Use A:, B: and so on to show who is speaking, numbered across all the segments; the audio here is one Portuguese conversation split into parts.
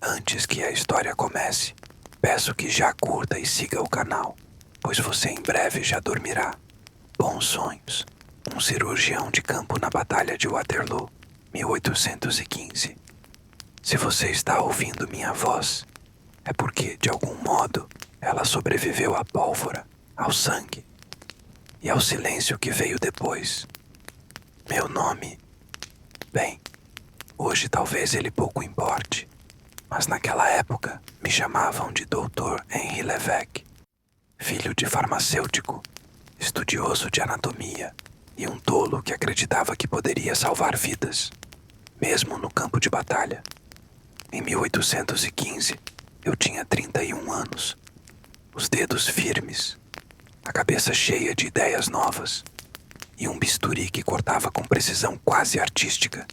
A: Antes que a história comece, peço que já curta e siga o canal, pois você em breve já dormirá. Bons sonhos. Um cirurgião de campo na Batalha de Waterloo, 1815. Se você está ouvindo minha voz, é porque, de algum modo, ela sobreviveu à pólvora, ao sangue e ao silêncio que veio depois. Meu nome... Bem, hoje talvez ele pouco importe, mas naquela época me chamavam de Dr. Henri Levesque, filho de farmacêutico, estudioso de anatomia e um tolo que acreditava que poderia salvar vidas, mesmo no campo de batalha. Em 1815, eu tinha 31 anos, os dedos firmes, a cabeça cheia de ideias novas e um bisturi que cortava com precisão quase artística.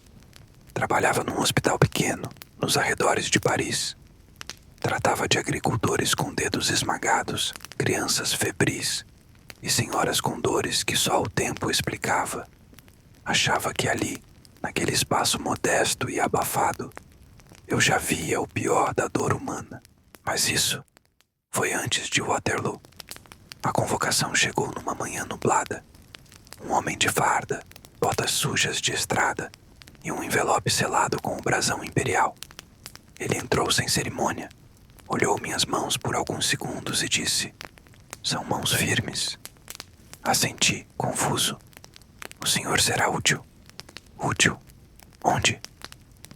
A: Trabalhava num hospital pequeno, nos arredores de Paris. Tratava de agricultores com dedos esmagados, crianças febris e senhoras com dores que só o tempo explicava. Achava que ali, naquele espaço modesto e abafado, eu já via o pior da dor humana. Mas isso foi antes de Waterloo. A convocação chegou numa manhã nublada. Um homem de farda, botas sujas de estrada e um envelope selado com o brasão imperial. Ele entrou sem cerimônia, olhou minhas mãos por alguns segundos e disse: "São mãos firmes." Assenti, confuso. "O senhor será útil." "Útil? Onde?"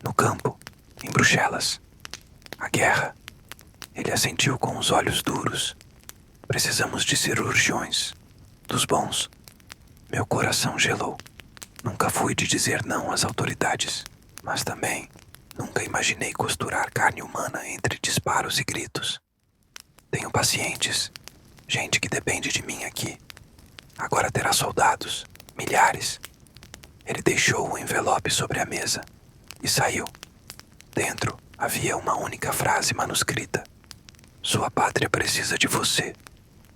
A: "No campo, em Bruxelas." "A guerra?" Ele assentiu com os olhos duros. "Precisamos de cirurgiões, dos bons." Meu coração gelou. Nunca fui de dizer não às autoridades, mas também nunca imaginei costurar carne humana entre disparos e gritos. Tenho pacientes, gente que depende de mim aqui. Agora terá soldados, milhares. Ele deixou o envelope sobre a mesa e saiu. Dentro havia uma única frase manuscrita: "Sua pátria precisa de você.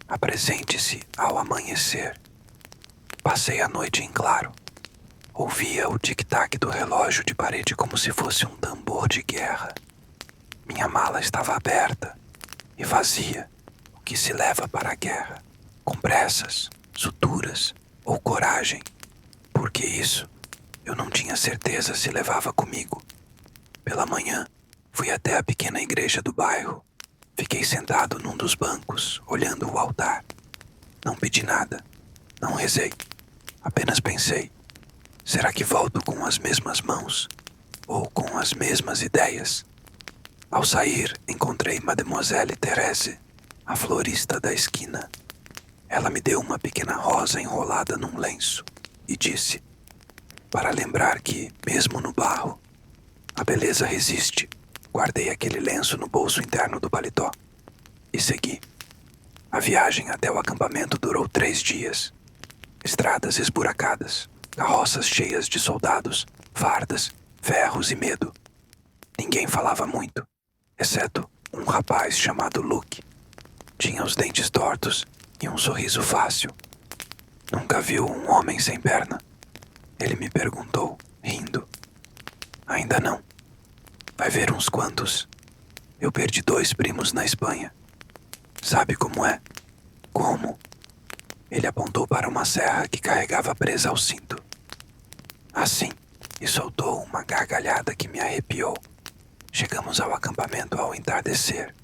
A: Apresente-se ao amanhecer." Passei a noite em claro. Ouvia o tic-tac do relógio de parede como se fosse um tambor de guerra. Minha mala estava aberta e vazia, o que se leva para a guerra, com pressas, suturas ou coragem, porque isso eu não tinha certeza se levava comigo. Pela manhã, fui até a pequena igreja do bairro. Fiquei sentado num dos bancos, olhando o altar. Não pedi nada, não rezei, apenas pensei: será que volto com as mesmas mãos ou com as mesmas ideias? Ao sair, encontrei Mademoiselle Thérèse, a florista da esquina. Ela me deu uma pequena rosa enrolada num lenço e disse, para lembrar que, mesmo no barro, a beleza resiste. Guardei aquele lenço no bolso interno do paletó e segui. A viagem até o acampamento durou 3 dias. Estradas esburacadas, carroças cheias de soldados, fardas, ferros e medo. Ninguém falava muito, exceto um rapaz chamado Luke. Tinha os dentes tortos e um sorriso fácil. "Nunca viu um homem sem perna?" Ele me perguntou, rindo. "Ainda não. Vai ver uns quantos. Eu perdi 2 primos na Espanha. Sabe como é?" "Como?" Ele apontou para uma serra que carregava presa ao cinto. "Assim," e soltou uma gargalhada que me arrepiou. Chegamos ao acampamento ao entardecer.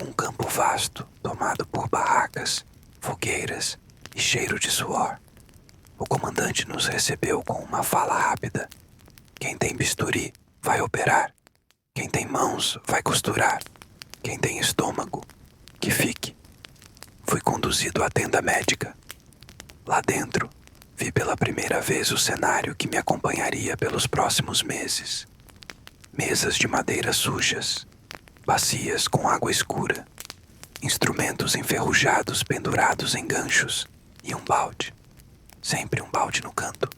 A: Um campo vasto, tomado por barracas, fogueiras e cheiro de suor. O comandante nos recebeu com uma fala rápida. "Quem tem bisturi vai operar. Quem tem mãos vai costurar. Quem tem estômago, que fique." Fui conduzido à tenda médica. Lá dentro, vi pela primeira vez o cenário que me acompanharia pelos próximos meses. Mesas de madeira sujas, bacias com água escura, instrumentos enferrujados pendurados em ganchos e um balde. Sempre um balde no canto,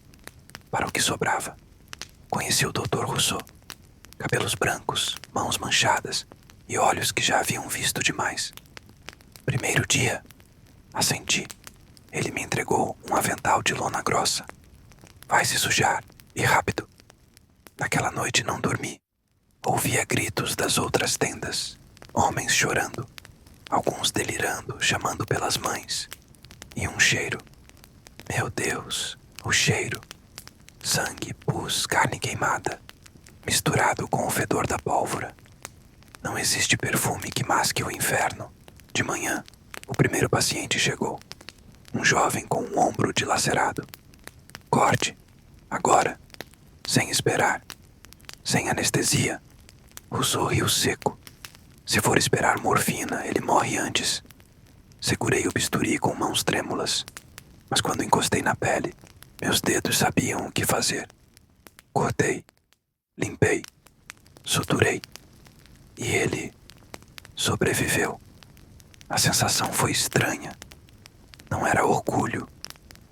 A: para o que sobrava. Conheci o Dr. Rousseau. Cabelos brancos, mãos manchadas e olhos que já haviam visto demais. "Primeiro dia," assenti. Ele me entregou um avental de lona grossa. "Vai se sujar, e rápido." Naquela noite não dormi. Ouvia gritos das outras tendas, homens chorando, alguns delirando, chamando pelas mães, e um cheiro. Meu Deus, o cheiro. Sangue, pus, carne queimada, misturado com o fedor da pólvora. Não existe perfume que masque o inferno. De manhã, o primeiro paciente chegou. Um jovem com um ombro dilacerado. Corte, agora, sem esperar, sem anestesia. O sorriso seco. Se for esperar morfina, ele morre antes. Segurei o bisturi com mãos trêmulas, mas quando encostei na pele, meus dedos sabiam o que fazer. Cortei, limpei, suturei, e ele sobreviveu. A sensação foi estranha. Não era orgulho,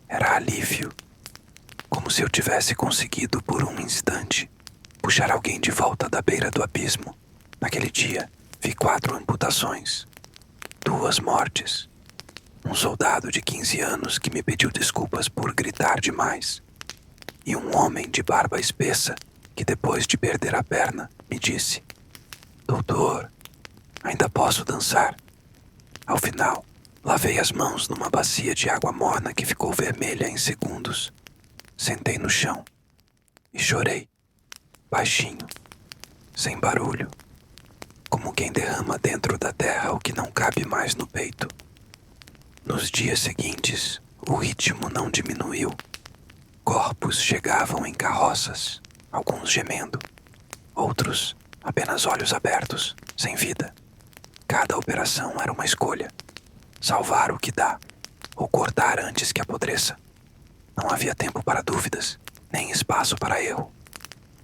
A: era alívio. Como se eu tivesse conseguido por um instante puxar alguém de volta da beira do abismo. Naquele dia, vi 4 amputações, 2 mortes. Um soldado de 15 anos que me pediu desculpas por gritar demais. E um homem de barba espessa que, depois de perder a perna, me disse: Doutor, ainda posso dançar? Ao final, lavei as mãos numa bacia de água morna que ficou vermelha em segundos. Sentei no chão e chorei, baixinho, sem barulho, como quem derrama dentro da terra o que não cabe mais no peito. Nos dias seguintes, o ritmo não diminuiu. Corpos chegavam em carroças, alguns gemendo, outros apenas olhos abertos, sem vida. Cada operação era uma escolha: salvar o que dá, ou cortar antes que apodreça. Não havia tempo para dúvidas, nem espaço para erro.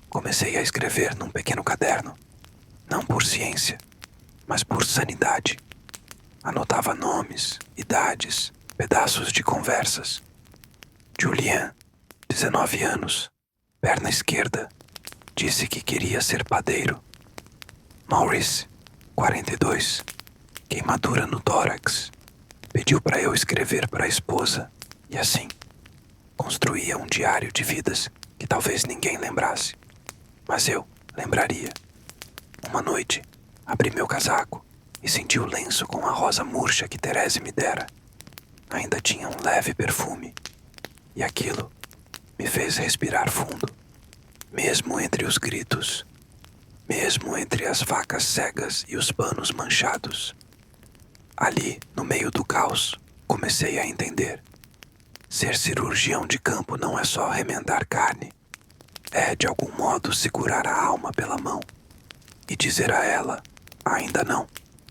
A: Comecei a escrever num pequeno caderno, não por ciência, mas por sanidade. Anotava nomes, idades, pedaços de conversas. Julien, 19 anos, perna esquerda, disse que queria ser padeiro. Maurice, 42, queimadura no tórax, pediu para eu escrever para a esposa, e assim, construía um diário de vidas que talvez ninguém lembrasse, mas eu lembraria. Uma noite, abri meu casaco e senti o lenço com a rosa murcha que Therese me dera. Ainda tinha um leve perfume, e aquilo me fez respirar fundo, mesmo entre os gritos, mesmo entre as facas cegas e os panos manchados. Ali, no meio do caos, comecei a entender. Ser cirurgião de campo não é só remendar carne, é, de algum modo, segurar a alma pela mão e dizer a ela, ainda não.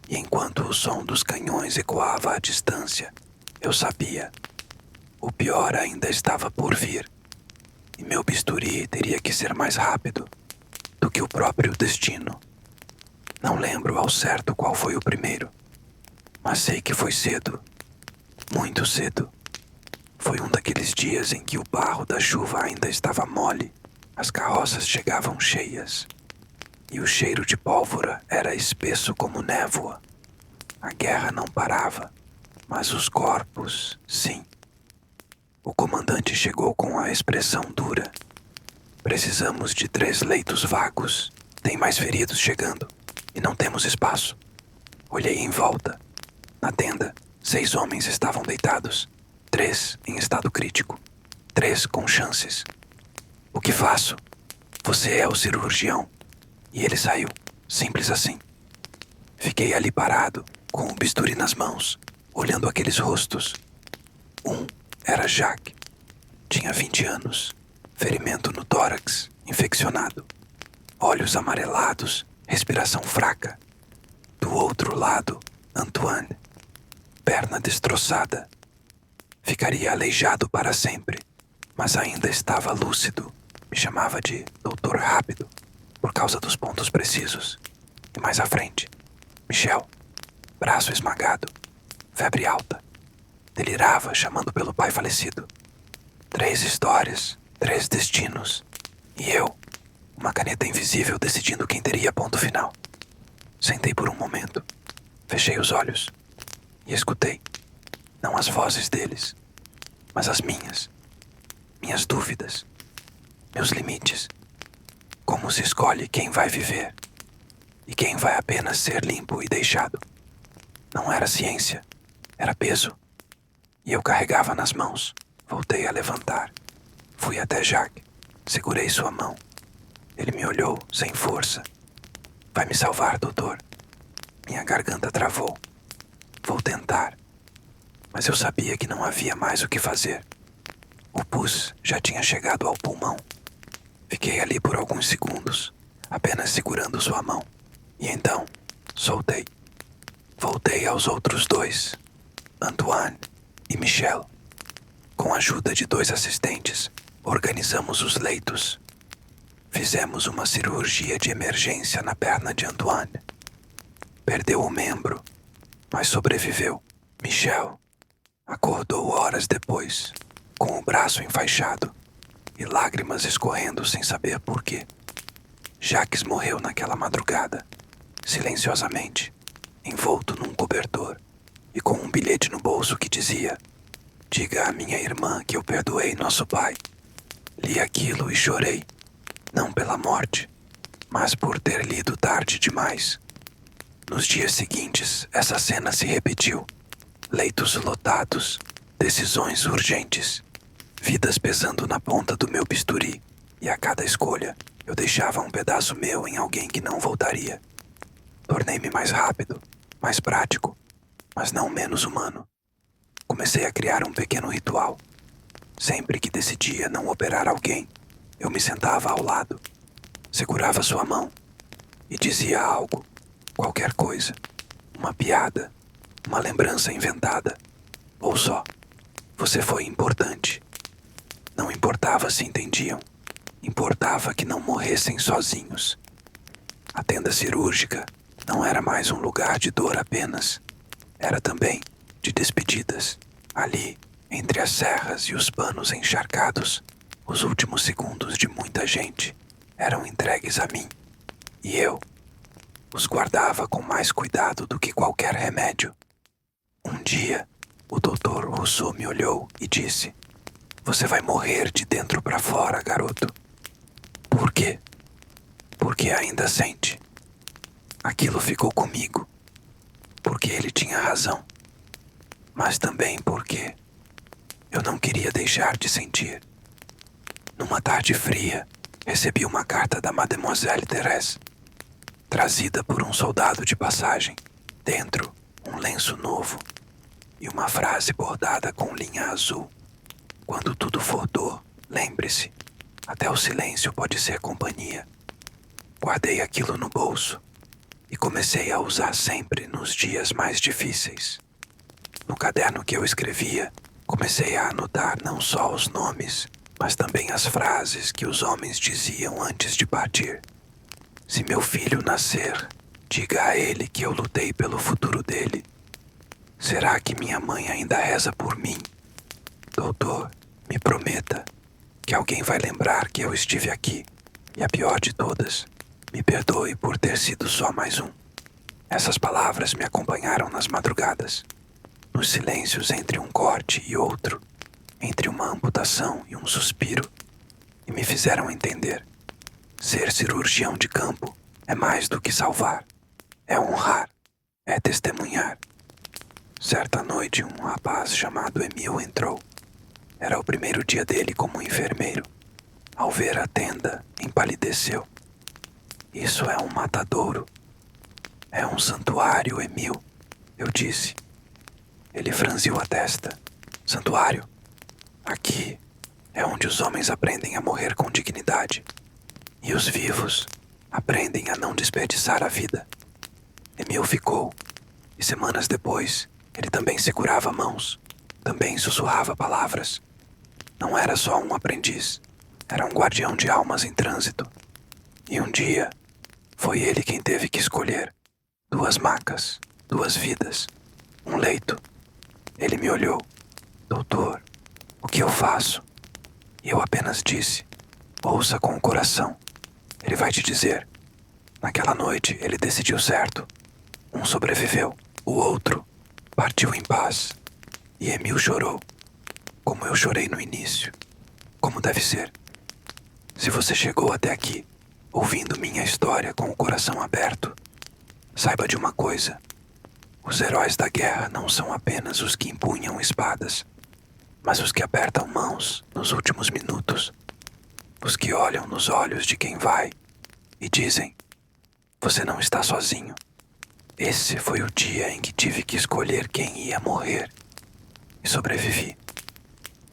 A: E enquanto o som dos canhões ecoava à distância, eu sabia. O pior ainda estava por vir, e meu bisturi teria que ser mais rápido do que o próprio destino. Não lembro ao certo qual foi o primeiro, mas sei que foi cedo, muito cedo. Foi um daqueles dias em que o barro da chuva ainda estava mole, as carroças chegavam cheias, e o cheiro de pólvora era espesso como névoa. A guerra não parava, mas os corpos, sim. O comandante chegou com a expressão dura. Precisamos de 3 leitos vagos. Tem mais feridos chegando, e não temos espaço. Olhei em volta. Na tenda, 6 homens estavam deitados, 3 em estado crítico, 3 com chances. O que faço? Você é o cirurgião. E ele saiu, simples assim. Fiquei ali parado, com o bisturi nas mãos, olhando aqueles rostos. Um era Jacques. Tinha 20 anos, ferimento no tórax, infeccionado, olhos amarelados, respiração fraca. Do outro lado, Antoine, perna destroçada. Ficaria aleijado para sempre, mas ainda estava lúcido. Me chamava de Doutor Rápido, por causa dos pontos precisos. E mais à frente, Michel, braço esmagado, febre alta. Delirava, chamando pelo pai falecido. 3 histórias, 3 destinos. E eu, uma caneta invisível decidindo quem teria ponto final. Sentei por um momento, fechei os olhos e escutei. Não as vozes deles, mas as minhas. Minhas dúvidas, meus limites. Como se escolhe quem vai viver e quem vai apenas ser limpo e deixado. Não era ciência, era peso. E eu carregava nas mãos. Voltei a levantar. Fui até Jacques. Segurei sua mão. Ele me olhou, sem força. Vai me salvar, doutor. Minha garganta travou. Vou tentar. Mas eu sabia que não havia mais o que fazer. O pus já tinha chegado ao pulmão. Fiquei ali por alguns segundos, apenas segurando sua mão. E então, soltei. Voltei aos outros dois, Antoine e Michel. Com a ajuda de 2 assistentes, organizamos os leitos. Fizemos uma cirurgia de emergência na perna de Antoine. Perdeu o membro, mas sobreviveu. Michel acordou horas depois, com o braço enfaixado e lágrimas escorrendo sem saber por quê. Jacques morreu naquela madrugada, silenciosamente, envolto num cobertor e com um bilhete no bolso que dizia: "Diga à minha irmã que eu perdoei nosso pai." Li aquilo e chorei, não pela morte, mas por ter lido tarde demais. Nos dias seguintes, essa cena se repetiu. Leitos lotados, decisões urgentes, vidas pesando na ponta do meu bisturi, e a cada escolha eu deixava um pedaço meu em alguém que não voltaria. Tornei-me mais rápido, mais prático, mas não menos humano. Comecei a criar um pequeno ritual. Sempre que decidia não operar alguém, eu me sentava ao lado, segurava sua mão e dizia algo, qualquer coisa, uma piada, uma lembrança inventada, ou só, você foi importante. Não importava se entendiam, importava que não morressem sozinhos. A tenda cirúrgica não era mais um lugar de dor apenas, era também de despedidas. Ali, entre as serras e os panos encharcados, os últimos segundos de muita gente eram entregues a mim, e eu os guardava com mais cuidado do que qualquer remédio. Um dia, o Dr. Rousseau me olhou e disse: "Você vai morrer de dentro para fora, garoto." Por quê? Porque ainda sente. Aquilo ficou comigo, porque ele tinha razão, mas também porque eu não queria deixar de sentir. Numa tarde fria, recebi uma carta da Mademoiselle Thérèse, trazida por um soldado de passagem. Dentro, um lenço novo e uma frase bordada com linha azul. Quando tudo for dor, lembre-se, até o silêncio pode ser companhia. Guardei aquilo no bolso e comecei a usar sempre nos dias mais difíceis. No caderno que eu escrevia, comecei a anotar não só os nomes, mas também as frases que os homens diziam antes de partir. Se meu filho nascer, diga a ele que eu lutei pelo futuro dele. Será que minha mãe ainda reza por mim? Doutor, me prometa que alguém vai lembrar que eu estive aqui. E a pior de todas, me perdoe por ter sido só mais um. Essas palavras me acompanharam nas madrugadas, nos silêncios entre um corte e outro, entre uma amputação e um suspiro, e me fizeram entender. Ser cirurgião de campo é mais do que salvar, é honrar, é testemunhar. Certa noite, um rapaz chamado Emile entrou. Era o primeiro dia dele como enfermeiro. Ao ver a tenda, empalideceu. Isso é um matadouro. É um santuário, Emile, eu disse. Ele franziu a testa. Santuário? Aqui é onde os homens aprendem a morrer com dignidade. E os vivos aprendem a não desperdiçar a vida. Emile ficou, e semanas depois, ele também segurava mãos, também sussurrava palavras. Não era só um aprendiz, era um guardião de almas em trânsito. E um dia, foi ele quem teve que escolher 2 macas, 2 vidas, um leito. Ele me olhou. Doutor, o que eu faço? E eu apenas disse, ouça com o coração. Ele vai te dizer. Naquela noite, ele decidiu certo. Um sobreviveu, o outro partiu em paz. E Emile chorou, como eu chorei no início, como deve ser. Se você chegou até aqui, ouvindo minha história com o coração aberto, Saiba de uma coisa: os heróis da guerra não são apenas os que empunham espadas, mas os que apertam mãos nos últimos minutos, os que olham nos olhos de quem vai e dizem: você não está sozinho. Esse foi o dia em que tive que escolher quem ia morrer e sobrevivi.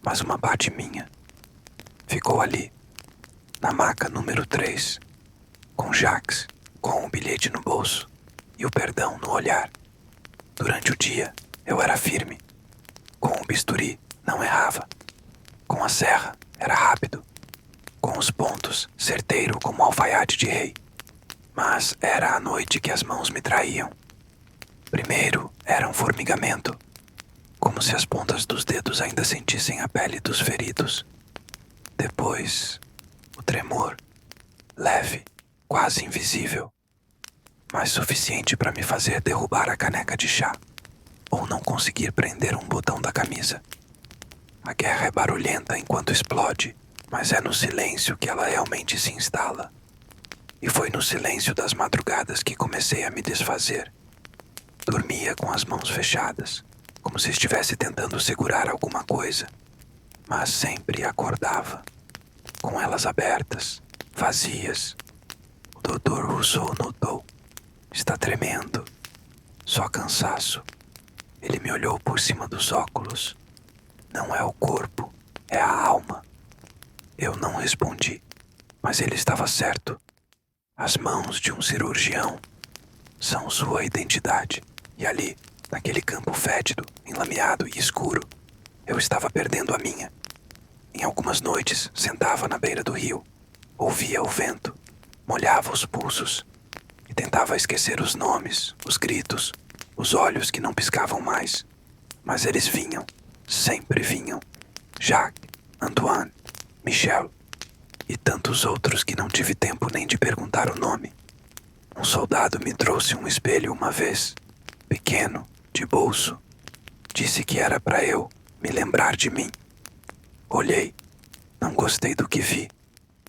A: Mas uma parte minha ficou ali, na maca número 3, com Jax, com o bilhete no bolso e o perdão no olhar. Durante o dia, eu era firme. Com o bisturi, não errava. Com a serra, era rápido. Com os pontos, certeiro como alfaiate de rei. Mas era à noite que as mãos me traíam. Primeiro era um formigamento, como se as pontas dos dedos ainda sentissem a pele dos feridos. Depois, o tremor, leve, quase invisível, mas suficiente para me fazer derrubar a caneca de chá, ou não conseguir prender um botão da camisa. A guerra é barulhenta enquanto explode, mas é no silêncio que ela realmente se instala. E foi no silêncio das madrugadas que comecei a me desfazer. Dormia com as mãos fechadas, como se estivesse tentando segurar alguma coisa, mas sempre acordava, com elas abertas, vazias. O Dr. Rousseau notou. Está tremendo. Só cansaço. Ele me olhou por cima dos óculos. Não é o corpo, é a alma. Eu não respondi, mas ele estava certo. As mãos de um cirurgião são sua identidade. E ali, naquele campo fétido, enlameado e escuro, eu estava perdendo a minha. Em algumas noites, sentava na beira do rio, ouvia o vento, molhava os pulsos e tentava esquecer os nomes, os gritos, os olhos que não piscavam mais. Mas eles vinham, sempre vinham. Jacques, Antoine, Michel e tantos outros que não tive tempo nem de perguntar o nome. Um soldado me trouxe um espelho uma vez, pequeno, de bolso. Disse que era para eu me lembrar de mim. Olhei, não gostei do que vi.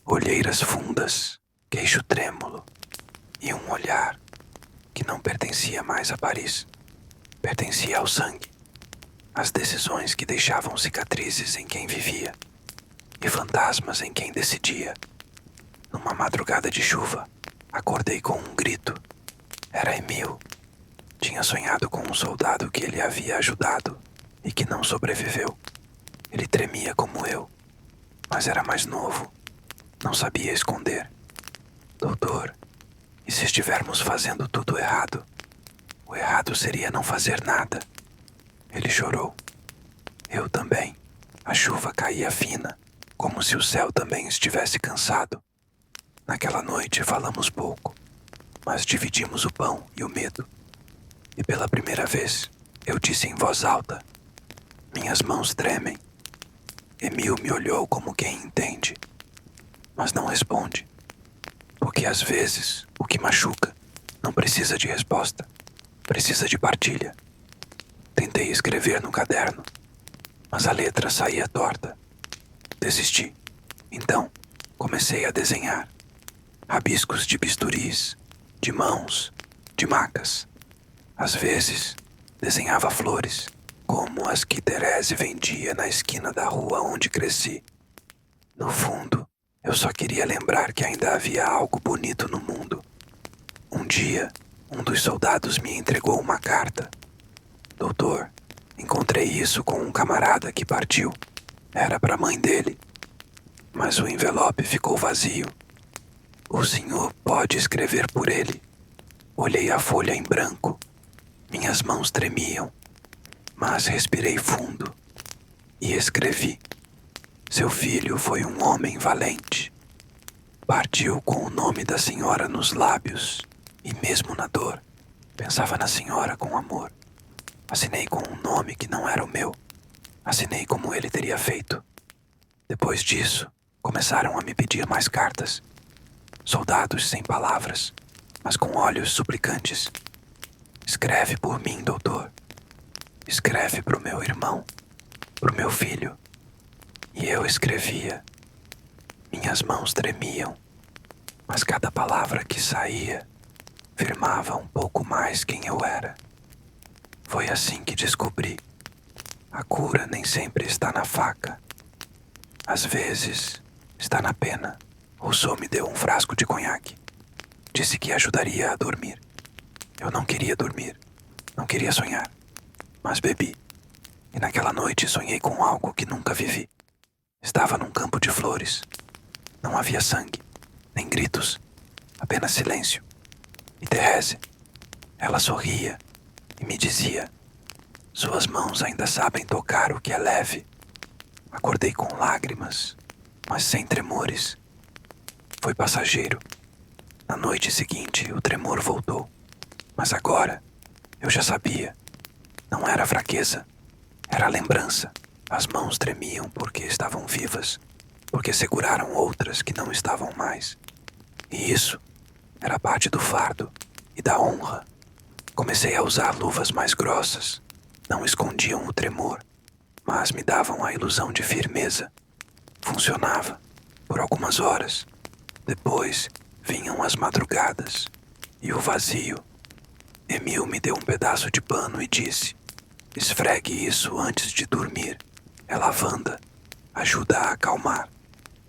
A: Olheiras fundas, queixo trêmulo e um olhar que não pertencia mais a Paris. Pertencia ao sangue, às decisões que deixavam cicatrizes em quem vivia e fantasmas em quem decidia. Numa madrugada de chuva, acordei com um grito. Era Emile. Tinha sonhado com um soldado que ele havia ajudado e que não sobreviveu. Ele tremia como eu, mas era mais novo. Não sabia esconder. Doutor, e se estivermos fazendo tudo errado? O errado seria não fazer nada. Ele chorou. Eu também. A chuva caía fina, como se o céu também estivesse cansado. Naquela noite falamos pouco, mas dividimos o pão e o medo. E pela primeira vez, eu disse em voz alta: minhas mãos tremem. Emile me olhou como quem entende, mas não responde. Porque às vezes, o que machuca não precisa de resposta, precisa de partilha. Tentei escrever no caderno, mas a letra saía torta. Desisti. Então, comecei a desenhar. Rabiscos de bisturis, de mãos, de macas. Às vezes, desenhava flores, como as que Thérèse vendia na esquina da rua onde cresci. No fundo, eu só queria lembrar que ainda havia algo bonito no mundo. Um dia, um dos soldados me entregou uma carta. Doutor, encontrei isso com um camarada que partiu. Era para a mãe dele. Mas o envelope ficou vazio. O senhor pode escrever por ele. Olhei a folha em branco. Minhas mãos tremiam, mas respirei fundo e escrevi. Seu filho foi um homem valente. Partiu com o nome da senhora nos lábios e mesmo na dor, pensava na senhora com amor. Assinei com um nome que não era o meu. Assinei como ele teria feito. Depois disso, começaram a me pedir mais cartas. Soldados sem palavras, mas com olhos suplicantes. Escreve por mim, doutor. Escreve pro meu irmão, pro meu filho. E eu escrevia. Minhas mãos tremiam, mas cada palavra que saía firmava um pouco mais quem eu era. Foi assim que descobri. A cura nem sempre está na faca. Às vezes, está na pena. Rousseau me deu um frasco de conhaque. Disse que ajudaria a dormir. Eu não queria dormir. Não queria sonhar. Mas bebi. E naquela noite sonhei com algo que nunca vivi. Estava num campo de flores. Não havia sangue, nem gritos, apenas silêncio. E Thérèse, ela sorria e me dizia: suas mãos ainda sabem tocar o que é leve. Acordei com lágrimas, mas sem tremores. Foi passageiro. Na noite seguinte, o tremor voltou. Mas agora, eu já sabia. Não era fraqueza, era lembrança. As mãos tremiam porque estavam vivas, porque seguraram outras que não estavam mais. E isso era parte do fardo e da honra. Comecei a usar luvas mais grossas. Não escondiam o tremor, mas me davam a ilusão de firmeza. Funcionava por algumas horas. Depois vinham as madrugadas e o vazio. Emil me deu um pedaço de pano e disse: esfregue isso antes de dormir. É lavanda. Ajuda a acalmar.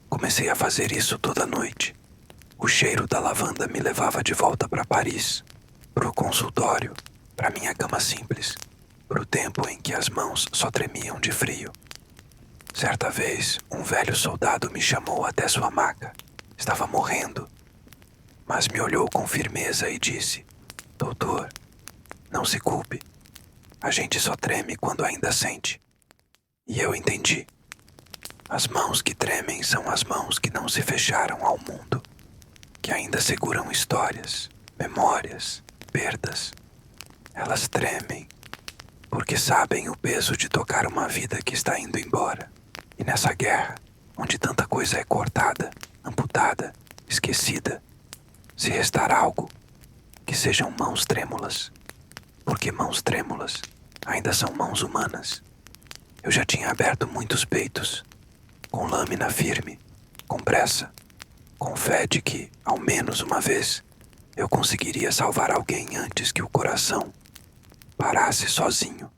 A: Comecei a fazer isso toda noite. O cheiro da lavanda me levava de volta para Paris, para o consultório, para minha cama simples, para o tempo em que as mãos só tremiam de frio. Certa vez, um velho soldado me chamou até sua maca. Estava morrendo, mas me olhou com firmeza e disse: doutor, não se culpe. A gente só treme quando ainda sente. E eu entendi. As mãos que tremem são as mãos que não se fecharam ao mundo, que ainda seguram histórias, memórias, perdas. Elas tremem porque sabem o peso de tocar uma vida que está indo embora. E nessa guerra, onde tanta coisa é cortada, amputada, esquecida, se restar algo, que sejam mãos trêmulas, porque mãos trêmulas ainda são mãos humanas. Eu já tinha aberto muitos peitos, com lâmina firme, com pressa, com fé de que, ao menos uma vez, eu conseguiria salvar alguém antes que o coração parasse sozinho.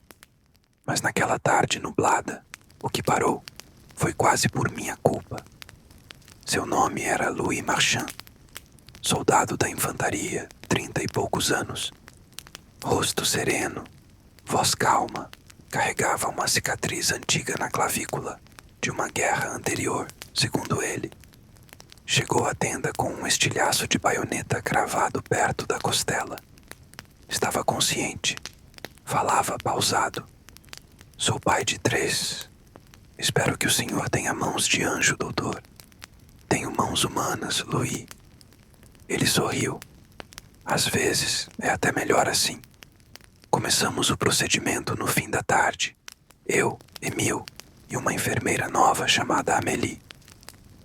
A: Mas naquela tarde nublada, o que parou foi quase por minha culpa. Seu nome era Louis Marchand, soldado da infantaria, 30 e poucos anos. Rosto sereno, voz calma, carregava uma cicatriz antiga na clavícula de uma guerra anterior, segundo ele. Chegou à tenda com um estilhaço de baioneta cravado perto da costela. Estava consciente. Falava pausado. Sou pai de 3. Espero que o senhor tenha mãos de anjo, doutor. Tenho mãos humanas, Louis. Ele sorriu. Às vezes, é até melhor assim. Começamos o procedimento no fim da tarde. Eu, Emil e uma enfermeira nova chamada Amélie.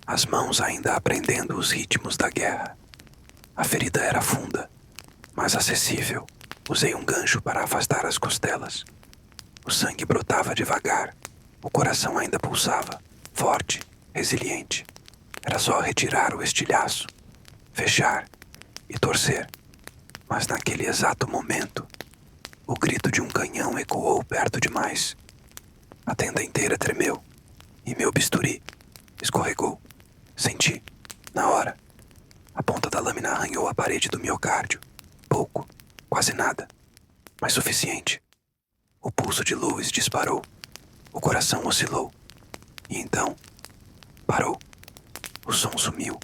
A: As mãos ainda aprendendo os ritmos da guerra. A ferida era funda, mas acessível. Usei um gancho para afastar as costelas. O sangue brotava devagar. O coração ainda pulsava, forte, resiliente. Era só retirar o estilhaço, fechar e torcer. Mas naquele exato momento, o grito de um canhão ecoou perto demais. A tenda inteira tremeu e meu bisturi escorregou. Senti, na hora. A ponta da lâmina arranhou a parede do miocárdio. Pouco, quase nada, mas suficiente. O pulso de Louis disparou. O coração oscilou. E então, parou. O som sumiu.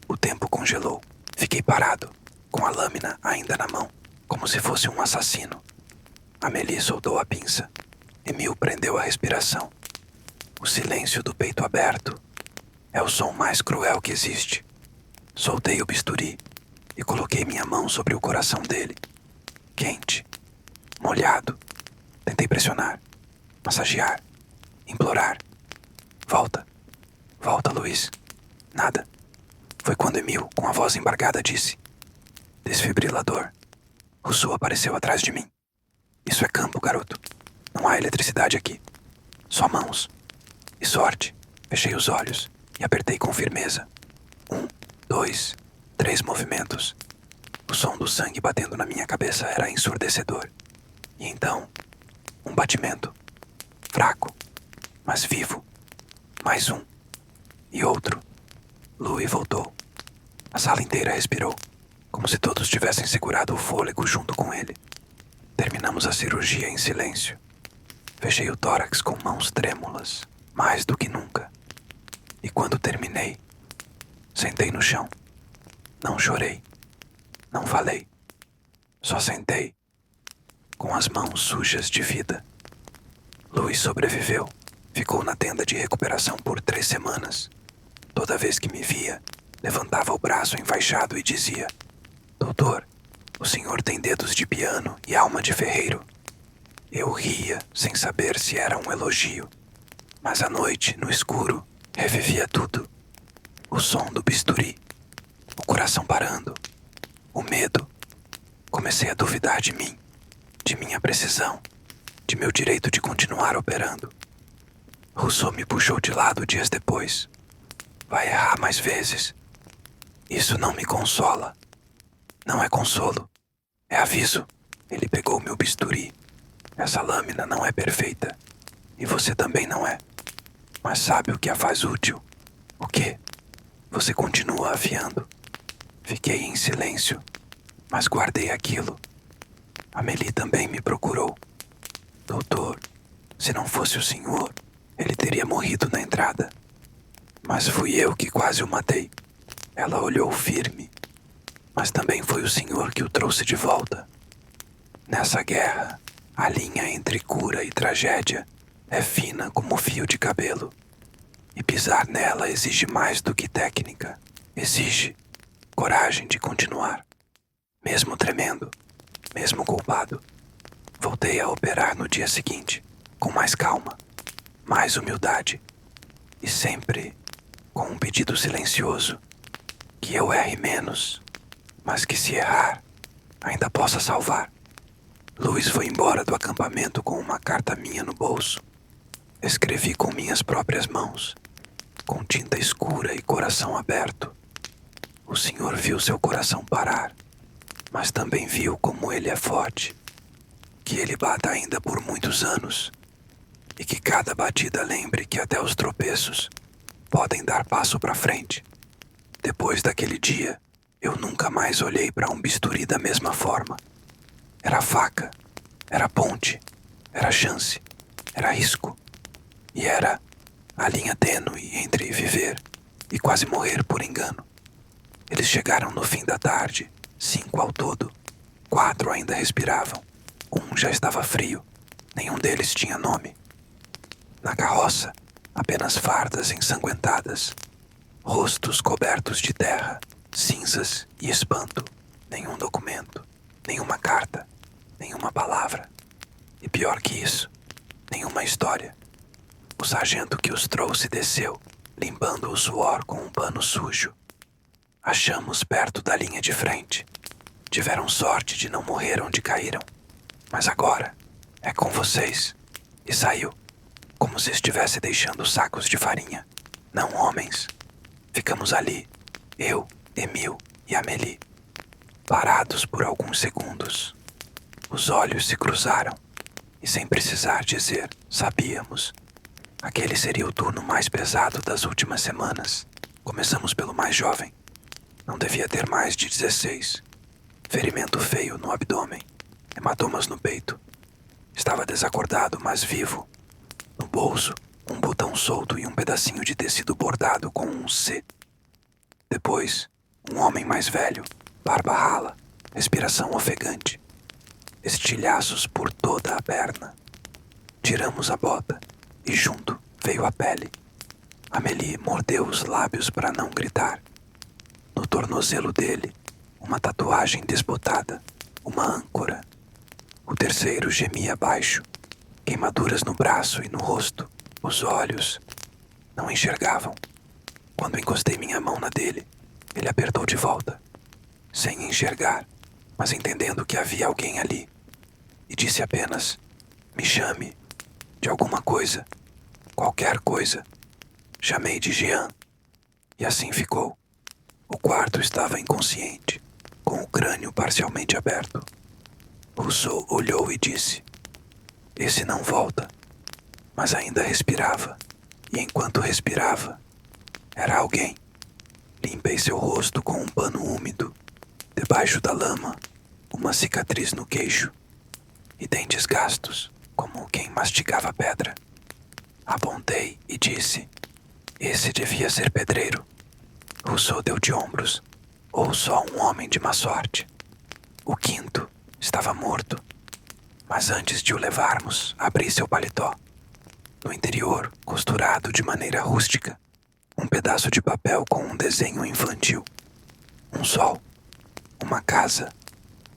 A: O tempo congelou. Fiquei parado, com a lâmina ainda na mão, como se fosse um assassino. Amélie soltou a pinça. Emil prendeu a respiração. O silêncio do peito aberto é o som mais cruel que existe. Soltei o bisturi e coloquei minha mão sobre o coração dele. Quente, molhado. Tentei pressionar, massagear, implorar. Volta, volta, Luiz. Nada. Foi quando Emil, com a voz embargada, disse: desfibrilador. Rousseau apareceu atrás de mim. Isso é campo, garoto. Não há eletricidade aqui. Só mãos. E sorte. Fechei os olhos e apertei com firmeza. 1, 2, 3 movimentos. O som do sangue batendo na minha cabeça era ensurdecedor. E então, um batimento. Fraco, mas vivo. Mais um. E outro. Louis voltou. A sala inteira respirou, como se todos tivessem segurado o fôlego junto com ele. Terminamos a cirurgia em silêncio. Fechei o tórax com mãos trêmulas, mais do que nunca. E quando terminei, sentei no chão. Não chorei. Não falei. Só sentei, com as mãos sujas de vida. Louis sobreviveu. Ficou na tenda de recuperação por 3 semanas. Toda vez que me via, levantava o braço enfaixado e dizia: Doutor, o senhor tem dedos de piano e alma de ferreiro. Eu ria, sem saber se era um elogio. Mas à noite, no escuro, revivia tudo. O som do bisturi, o coração parando, o medo. Comecei a duvidar de mim, de minha precisão, de meu direito de continuar operando. Rousseau me puxou de lado dias depois. Vai errar mais vezes. Isso não me consola. Não é consolo. É aviso. Ele pegou meu bisturi. Essa lâmina não é perfeita. E você também não é. Mas sabe o que a faz útil? O quê? Você continua afiando. Fiquei em silêncio, mas guardei aquilo. Amélie também me procurou. Doutor, se não fosse o senhor, ele teria morrido na entrada. Mas fui eu que quase o matei. Ela olhou firme. Mas também foi o senhor que o trouxe de volta. Nessa guerra, a linha entre cura e tragédia é fina como fio de cabelo. E pisar nela exige mais do que técnica. Exige coragem de continuar. Mesmo tremendo, mesmo culpado. Voltei a operar no dia seguinte, com mais calma, mais humildade. E sempre com um pedido silencioso. Que eu erre menos, mas que se errar, ainda possa salvar. Louis foi embora do acampamento com uma carta minha no bolso. Escrevi com minhas próprias mãos, com tinta escura e coração aberto. O senhor viu seu coração parar, mas também viu como ele é forte. Que ele bata ainda por muitos anos. E que cada batida lembre que até os tropeços podem dar passo para frente. Depois daquele dia, eu nunca mais olhei para um bisturi da mesma forma. Era faca, era ponte, era chance, era risco. E era a linha tênue entre viver e quase morrer por engano. Eles chegaram no fim da tarde, 5 ao todo. 4 ainda respiravam. Um já estava frio. Nenhum deles tinha nome. Na carroça, apenas fardas ensanguentadas. Rostos cobertos de terra, cinzas e espanto. Nenhum documento, nenhuma carta, nenhuma palavra. E pior que isso, nenhuma história. O sargento que os trouxe desceu, limpando o suor com um pano sujo. Achamos perto da linha de frente. Tiveram sorte de não morrer onde caíram. Mas agora é com vocês. E saiu, como se estivesse deixando sacos de farinha. Não homens. Ficamos ali, eu, Emile e Amélie, parados por alguns segundos. Os olhos se cruzaram e, sem precisar dizer, sabíamos. Aquele seria o turno mais pesado das últimas semanas. Começamos pelo mais jovem. Não devia ter mais de 16. Ferimento feio no abdômen, hematomas no peito. Estava desacordado, mas vivo. No bolso, um botão solto e um pedacinho de tecido bordado com um C. Depois, um homem mais velho, barba rala, respiração ofegante. Estilhaços por toda a perna. Tiramos a bota e junto veio a pele. Amélie mordeu os lábios para não gritar. No tornozelo dele, uma tatuagem desbotada, uma âncora. O terceiro gemia abaixo, queimaduras no braço e no rosto. Os olhos não enxergavam. Quando encostei minha mão na dele, ele apertou de volta, sem enxergar, mas entendendo que havia alguém ali. E disse apenas: me chame de alguma coisa, qualquer coisa. Chamei de Jean, e assim ficou. O quarto estava inconsciente, com o crânio parcialmente aberto. Rousseau olhou e disse: esse não volta. Mas ainda respirava, e enquanto respirava, era alguém. Limpei seu rosto com um pano úmido. Debaixo da lama, uma cicatriz no queixo e dentes gastos, como quem mastigava pedra. Apontei e disse: esse devia ser pedreiro. Rousseau deu de ombros, ou só um homem de má sorte. O quinto estava morto, mas antes de o levarmos, abri seu paletó. No interior, costurado de maneira rústica, um pedaço de papel com um desenho infantil. Um sol, uma casa,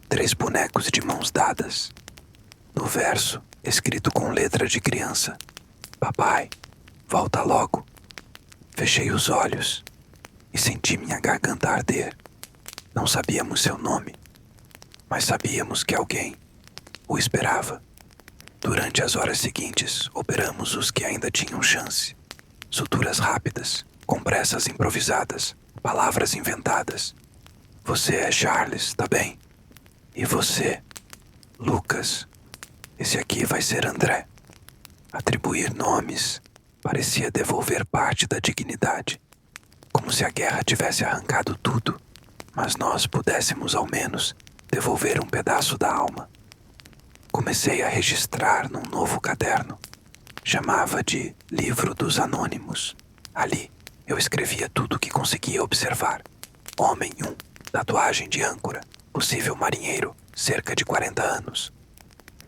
A: 3 bonecos de mãos dadas. No verso, escrito com letra de criança: papai, volta logo. Fechei os olhos e senti minha garganta arder. Não sabíamos seu nome, mas sabíamos que alguém o esperava. Durante as horas seguintes, operamos os que ainda tinham chance. Suturas rápidas, com pressas improvisadas, palavras inventadas. Você é Charles, tá bem? E você, Lucas. Esse aqui vai ser André. Atribuir nomes parecia devolver parte da dignidade, como se a guerra tivesse arrancado tudo, mas nós pudéssemos ao menos devolver um pedaço da alma. Comecei a registrar num novo caderno. Chamava de Livro dos Anônimos. Ali, eu escrevia tudo o que conseguia observar. Homem 1, tatuagem de âncora, possível marinheiro, cerca de 40 anos.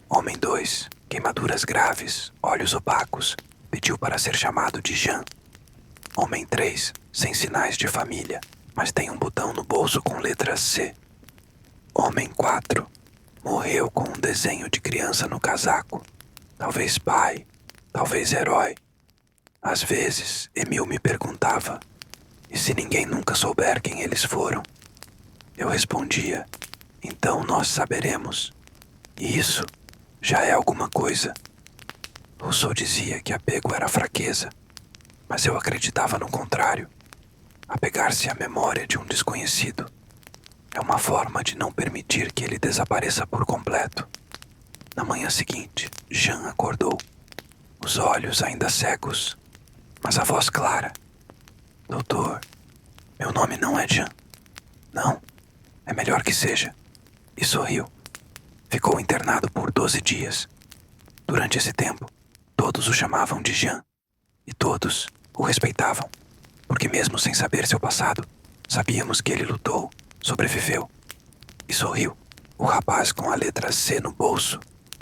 A: Homem 2, queimaduras graves, olhos opacos, pediu para ser chamado de Jean. Homem 3, sem sinais de família, mas tem um botão no bolso com letra C. Homem 4, morreu com um desenho de criança no casaco. Talvez pai, talvez herói. Às vezes, Emil me perguntava: e se ninguém nunca souber quem eles foram? Eu respondia: então nós saberemos. E isso já é alguma coisa. Rousseau dizia que apego era fraqueza, mas eu acreditava no contrário. Apegar-se à memória de um desconhecido é uma forma de não permitir que ele desapareça por completo. Na manhã seguinte, Jean acordou, os olhos ainda cegos, mas a voz clara. Doutor, meu nome não é Jean. Não, é melhor que seja. E sorriu. Ficou internado por 12 dias. Durante esse tempo, todos o chamavam de Jean, e todos o respeitavam, porque mesmo sem saber seu passado, sabíamos que ele lutou, sobreviveu. E sorriu. O rapaz com a letra C no bolso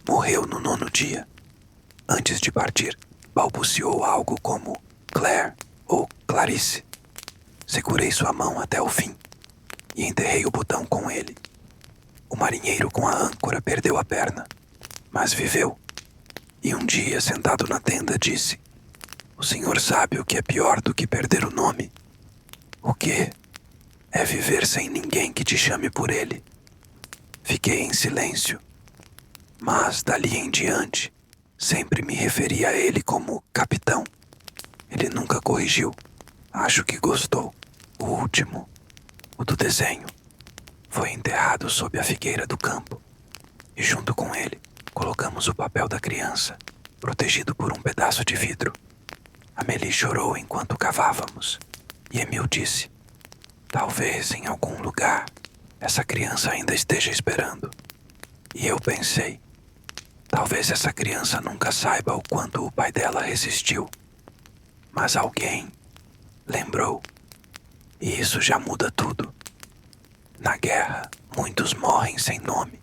A: morreu no 9º dia. Antes de partir, balbuciou algo como Claire ou Clarice. Segurei sua mão até o fim e enterrei o botão com ele. O marinheiro com a âncora perdeu a perna, mas viveu. E um dia, sentado na tenda, disse: o senhor sabe o que é pior do que perder o nome? O quê? É viver sem ninguém que te chame por ele. Fiquei em silêncio, mas dali em diante sempre me referi a ele como capitão. Ele nunca corrigiu. Acho que gostou. O último, o do desenho, foi enterrado sob a figueira do campo. E junto com ele, colocamos o papel da criança, protegido por um pedaço de vidro. Amélie chorou enquanto cavávamos. E Emil disse: talvez em algum lugar essa criança ainda esteja esperando. E eu pensei: talvez essa criança nunca saiba o quanto o pai dela resistiu. Mas alguém lembrou. E isso já muda tudo. Na guerra, muitos morrem sem nome.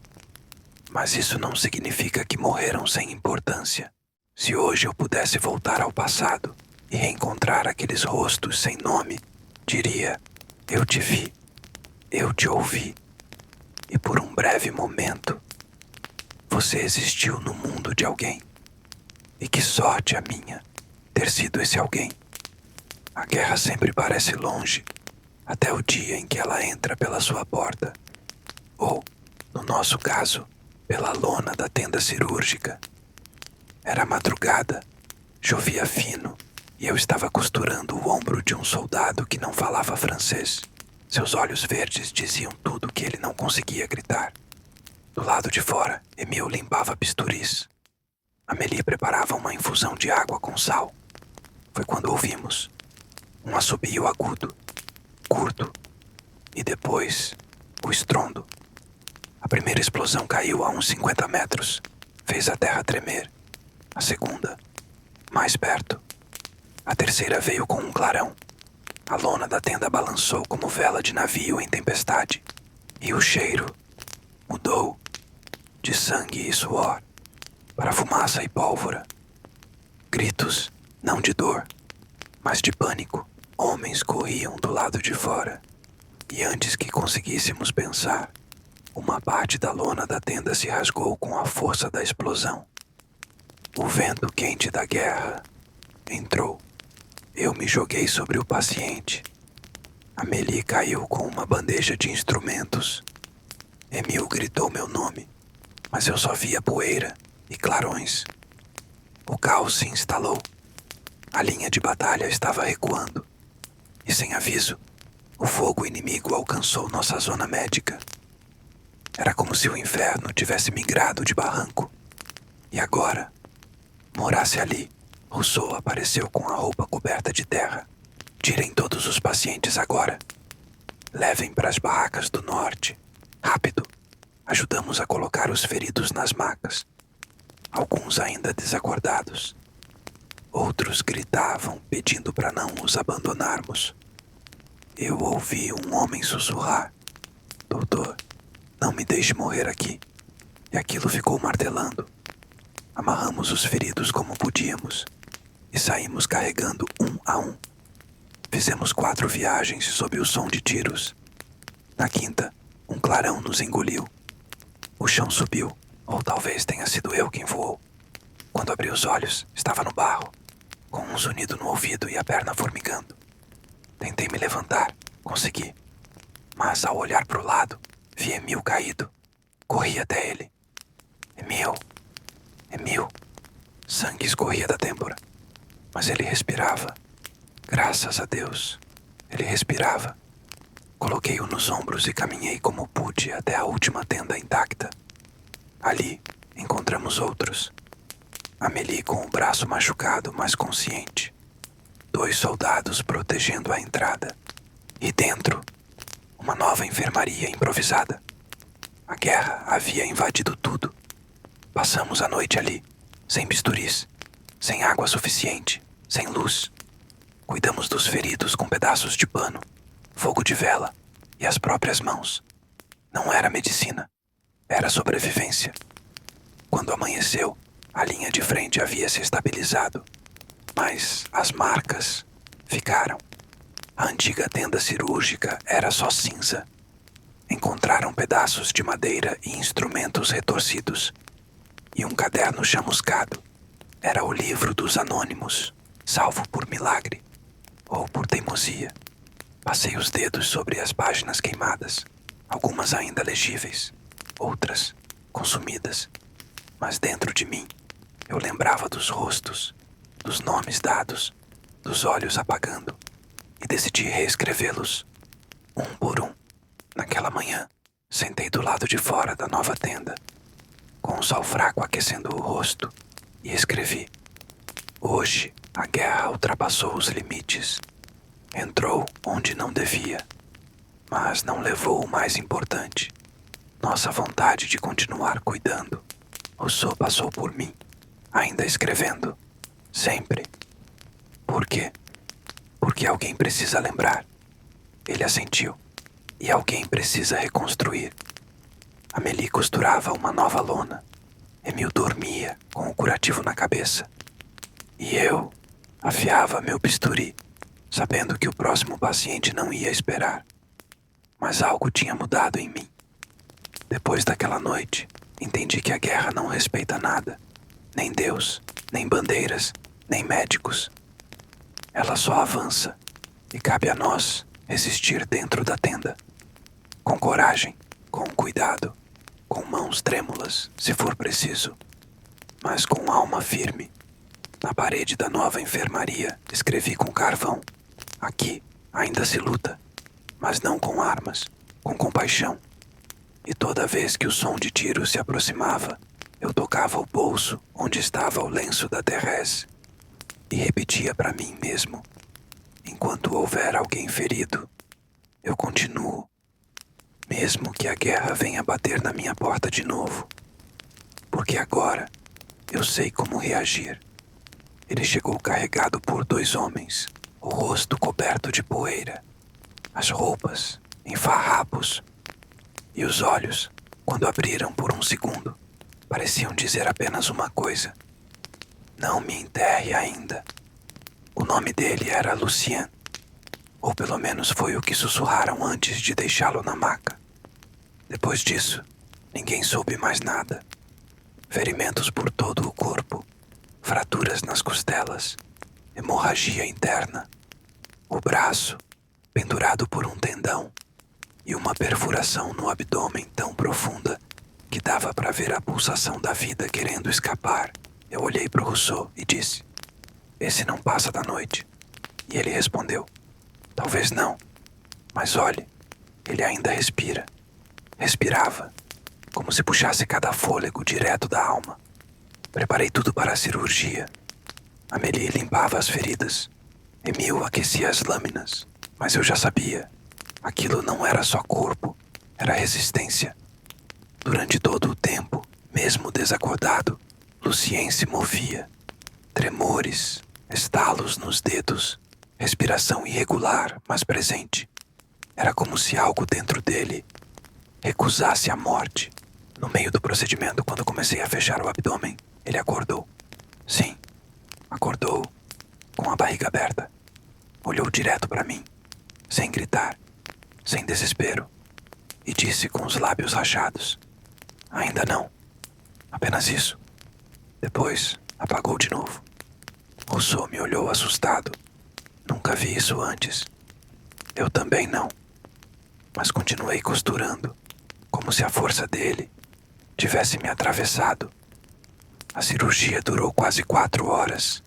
A: Mas isso não significa que morreram sem importância. Se hoje eu pudesse voltar ao passado e reencontrar aqueles rostos sem nome, diria: eu te vi, eu te ouvi. E por um breve momento, você existiu no mundo de alguém. E que sorte a minha ter sido esse alguém. A guerra sempre parece longe, até o dia em que ela entra pela sua porta. Ou, no nosso caso, pela lona da tenda cirúrgica. Era madrugada, chovia fino, e eu estava costurando o ombro de um soldado que não falava francês. Seus olhos verdes diziam tudo o que ele não conseguia gritar. Do lado de fora, Emil limpava bisturis. Amélie preparava uma infusão de água com sal. Foi quando ouvimos um assobio agudo, curto, e depois o estrondo. A primeira explosão caiu a uns 50 metros. Fez a terra tremer. A segunda, mais perto. A terceira veio com um clarão. A lona da tenda balançou como vela de navio em tempestade. E o cheiro mudou de sangue e suor para fumaça e pólvora. Gritos, não de dor, mas de pânico. Homens corriam do lado de fora. E antes que conseguíssemos pensar, uma parte da lona da tenda se rasgou com a força da explosão. O vento quente da guerra entrou. Eu me joguei sobre o paciente. Amélie caiu com uma bandeja de instrumentos. Emil gritou meu nome, mas eu só via poeira e clarões. O caos se instalou. A linha de batalha estava recuando. E sem aviso, o fogo inimigo alcançou nossa zona médica. Era como se o inferno tivesse migrado de barranco. E agora, morasse ali. Rousseau apareceu com a roupa coberta de terra. Tirem todos os pacientes agora. Levem para as barracas do norte. Rápido. Ajudamos a colocar os feridos nas macas. Alguns ainda desacordados. Outros gritavam, pedindo para não os abandonarmos. Eu ouvi um homem sussurrar: "Doutor, não me deixe morrer aqui." E aquilo ficou martelando. Amarramos os feridos como podíamos e saímos carregando um a um. Fizemos 4 viagens sob o som de tiros. Na quinta, um clarão nos engoliu. O chão subiu, ou talvez tenha sido eu quem voou. Quando abri os olhos, estava no barro, com um zunido no ouvido e a perna formigando. Tentei me levantar, consegui. Mas ao olhar para o lado, vi Emil caído. Corri até ele. Emil. Emil. Sangue escorria da têmpora. Mas ele respirava. Graças a Deus. Ele respirava. Coloquei-o nos ombros e caminhei como pude até a última tenda intacta. Ali, encontramos outros. Amélie com o braço machucado, mas consciente. 2 soldados protegendo a entrada. E dentro, uma nova enfermaria improvisada. A guerra havia invadido tudo. Passamos a noite ali, sem bisturis, sem água suficiente, sem luz. Cuidamos dos feridos com pedaços de pano, fogo de vela e as próprias mãos. Não era medicina, era sobrevivência. Quando amanheceu, a linha de frente havia se estabilizado, mas as marcas ficaram. A antiga tenda cirúrgica era só cinza. Encontraram pedaços de madeira e instrumentos retorcidos. E um caderno chamuscado. Era o livro dos anônimos, salvo por milagre ou por teimosia. Passei os dedos sobre as páginas queimadas, algumas ainda legíveis, outras consumidas. Mas dentro de mim, eu lembrava dos rostos, dos nomes dados, dos olhos apagando, e decidi reescrevê-los, um por um. Naquela manhã, sentei do lado de fora da nova tenda, com o sol fraco aquecendo o rosto, e escrevi: "Hoje, a guerra ultrapassou os limites. Entrou onde não devia, mas não levou o mais importante, nossa vontade de continuar cuidando. Rousseau passou por mim, ainda escrevendo, sempre. Por quê? Porque alguém precisa lembrar." Ele assentiu. "E alguém precisa reconstruir." Amélie costurava uma nova lona. Emil dormia com o curativo na cabeça. E eu afiava meu bisturi, sabendo que o próximo paciente não ia esperar. Mas algo tinha mudado em mim. Depois daquela noite, entendi que a guerra não respeita nada. Nem Deus, nem bandeiras, nem médicos. Ela só avança, e cabe a nós resistir dentro da tenda. Com coragem, com cuidado, com mãos trêmulas, se for preciso, mas com alma firme. Na parede da nova enfermaria, escrevi com carvão: "Aqui ainda se luta." mas não com armas, com compaixão. E toda vez que o som de tiros se aproximava, eu tocava o bolso onde estava o lenço da Thérèse e repetia para mim mesmo: enquanto houver alguém ferido, eu continuo, mesmo que a guerra venha bater na minha porta de novo, porque agora eu sei como reagir. Ele chegou carregado por 2 homens, o rosto coberto de poeira, as roupas em farrapos, e os olhos, quando abriram por um segundo, pareciam dizer apenas uma coisa: não me enterre ainda. O nome dele era Lucien, ou pelo menos foi o que sussurraram antes de deixá-lo na maca. Depois disso, ninguém soube mais nada. Ferimentos por todo o corpo, fraturas nas costelas, hemorragia interna, o braço pendurado por um tendão e uma perfuração no abdômen tão profunda que dava para ver a pulsação da vida querendo escapar. Eu olhei para o Rousseau e disse: esse não passa da noite. E ele respondeu: talvez não, mas olhe, ele ainda respira. Respirava, como se puxasse cada fôlego direto da alma. Preparei tudo para a cirurgia. Amélie limpava as feridas. Emile aquecia as lâminas. Mas eu já sabia. Aquilo não era só corpo, era resistência. Durante todo o tempo, mesmo desacordado, Lucien se movia. Tremores, estalos nos dedos, respiração irregular, mas presente. Era como se algo dentro dele recusasse a morte. No meio do procedimento, quando comecei a fechar o abdômen, ele acordou. Sim, acordou com a barriga aberta. Olhou direto para mim, sem gritar, sem desespero, e disse com os lábios rachados: ainda não, apenas isso. Depois apagou de novo. Rousseau me olhou assustado. Nunca vi isso antes. Eu também não. Mas continuei costurando, como se a força dele tivesse me atravessado. A cirurgia durou quase 4 horas.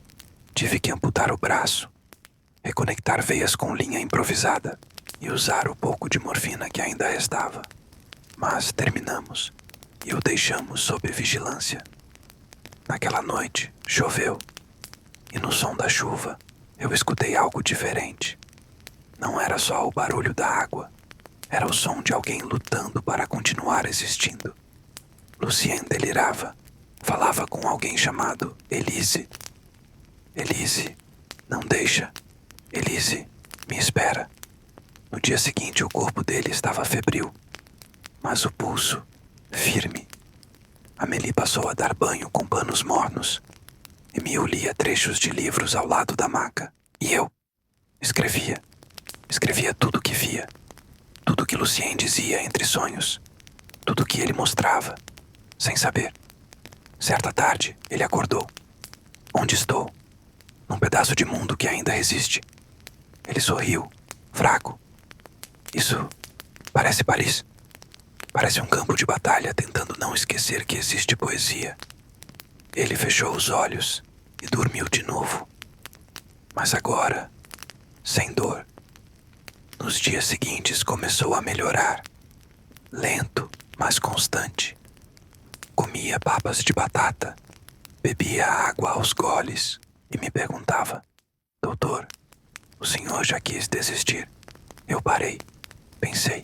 A: Tive que amputar o braço, reconectar veias com linha improvisada e usar o pouco de morfina que ainda restava. Mas terminamos e o deixamos sob vigilância. Naquela noite, choveu, e no som da chuva eu escutei algo diferente. Não era só o barulho da água, era o som de alguém lutando para continuar existindo. Lucien delirava. Falava com alguém chamado Elise. Elise, não deixa. Elise, me espera. No dia seguinte, o corpo dele estava febril, mas o pulso firme. Amélie passou a dar banho com panos mornos. Emile lia trechos de livros ao lado da maca. E eu escrevia. Escrevia tudo o que via. Tudo que Lucien dizia entre sonhos. Tudo que ele mostrava, sem saber. Certa tarde, ele acordou. Onde estou? Num pedaço de mundo que ainda resiste. Ele sorriu, fraco. Isso parece Paris. Parece um campo de batalha tentando não esquecer que existe poesia. Ele fechou os olhos e dormiu de novo. Mas agora, sem dor. Nos dias seguintes começou a melhorar. Lento, mas constante. Comia papas de batata, bebia água aos goles e me perguntava: doutor, o senhor já quis desistir? Eu parei, pensei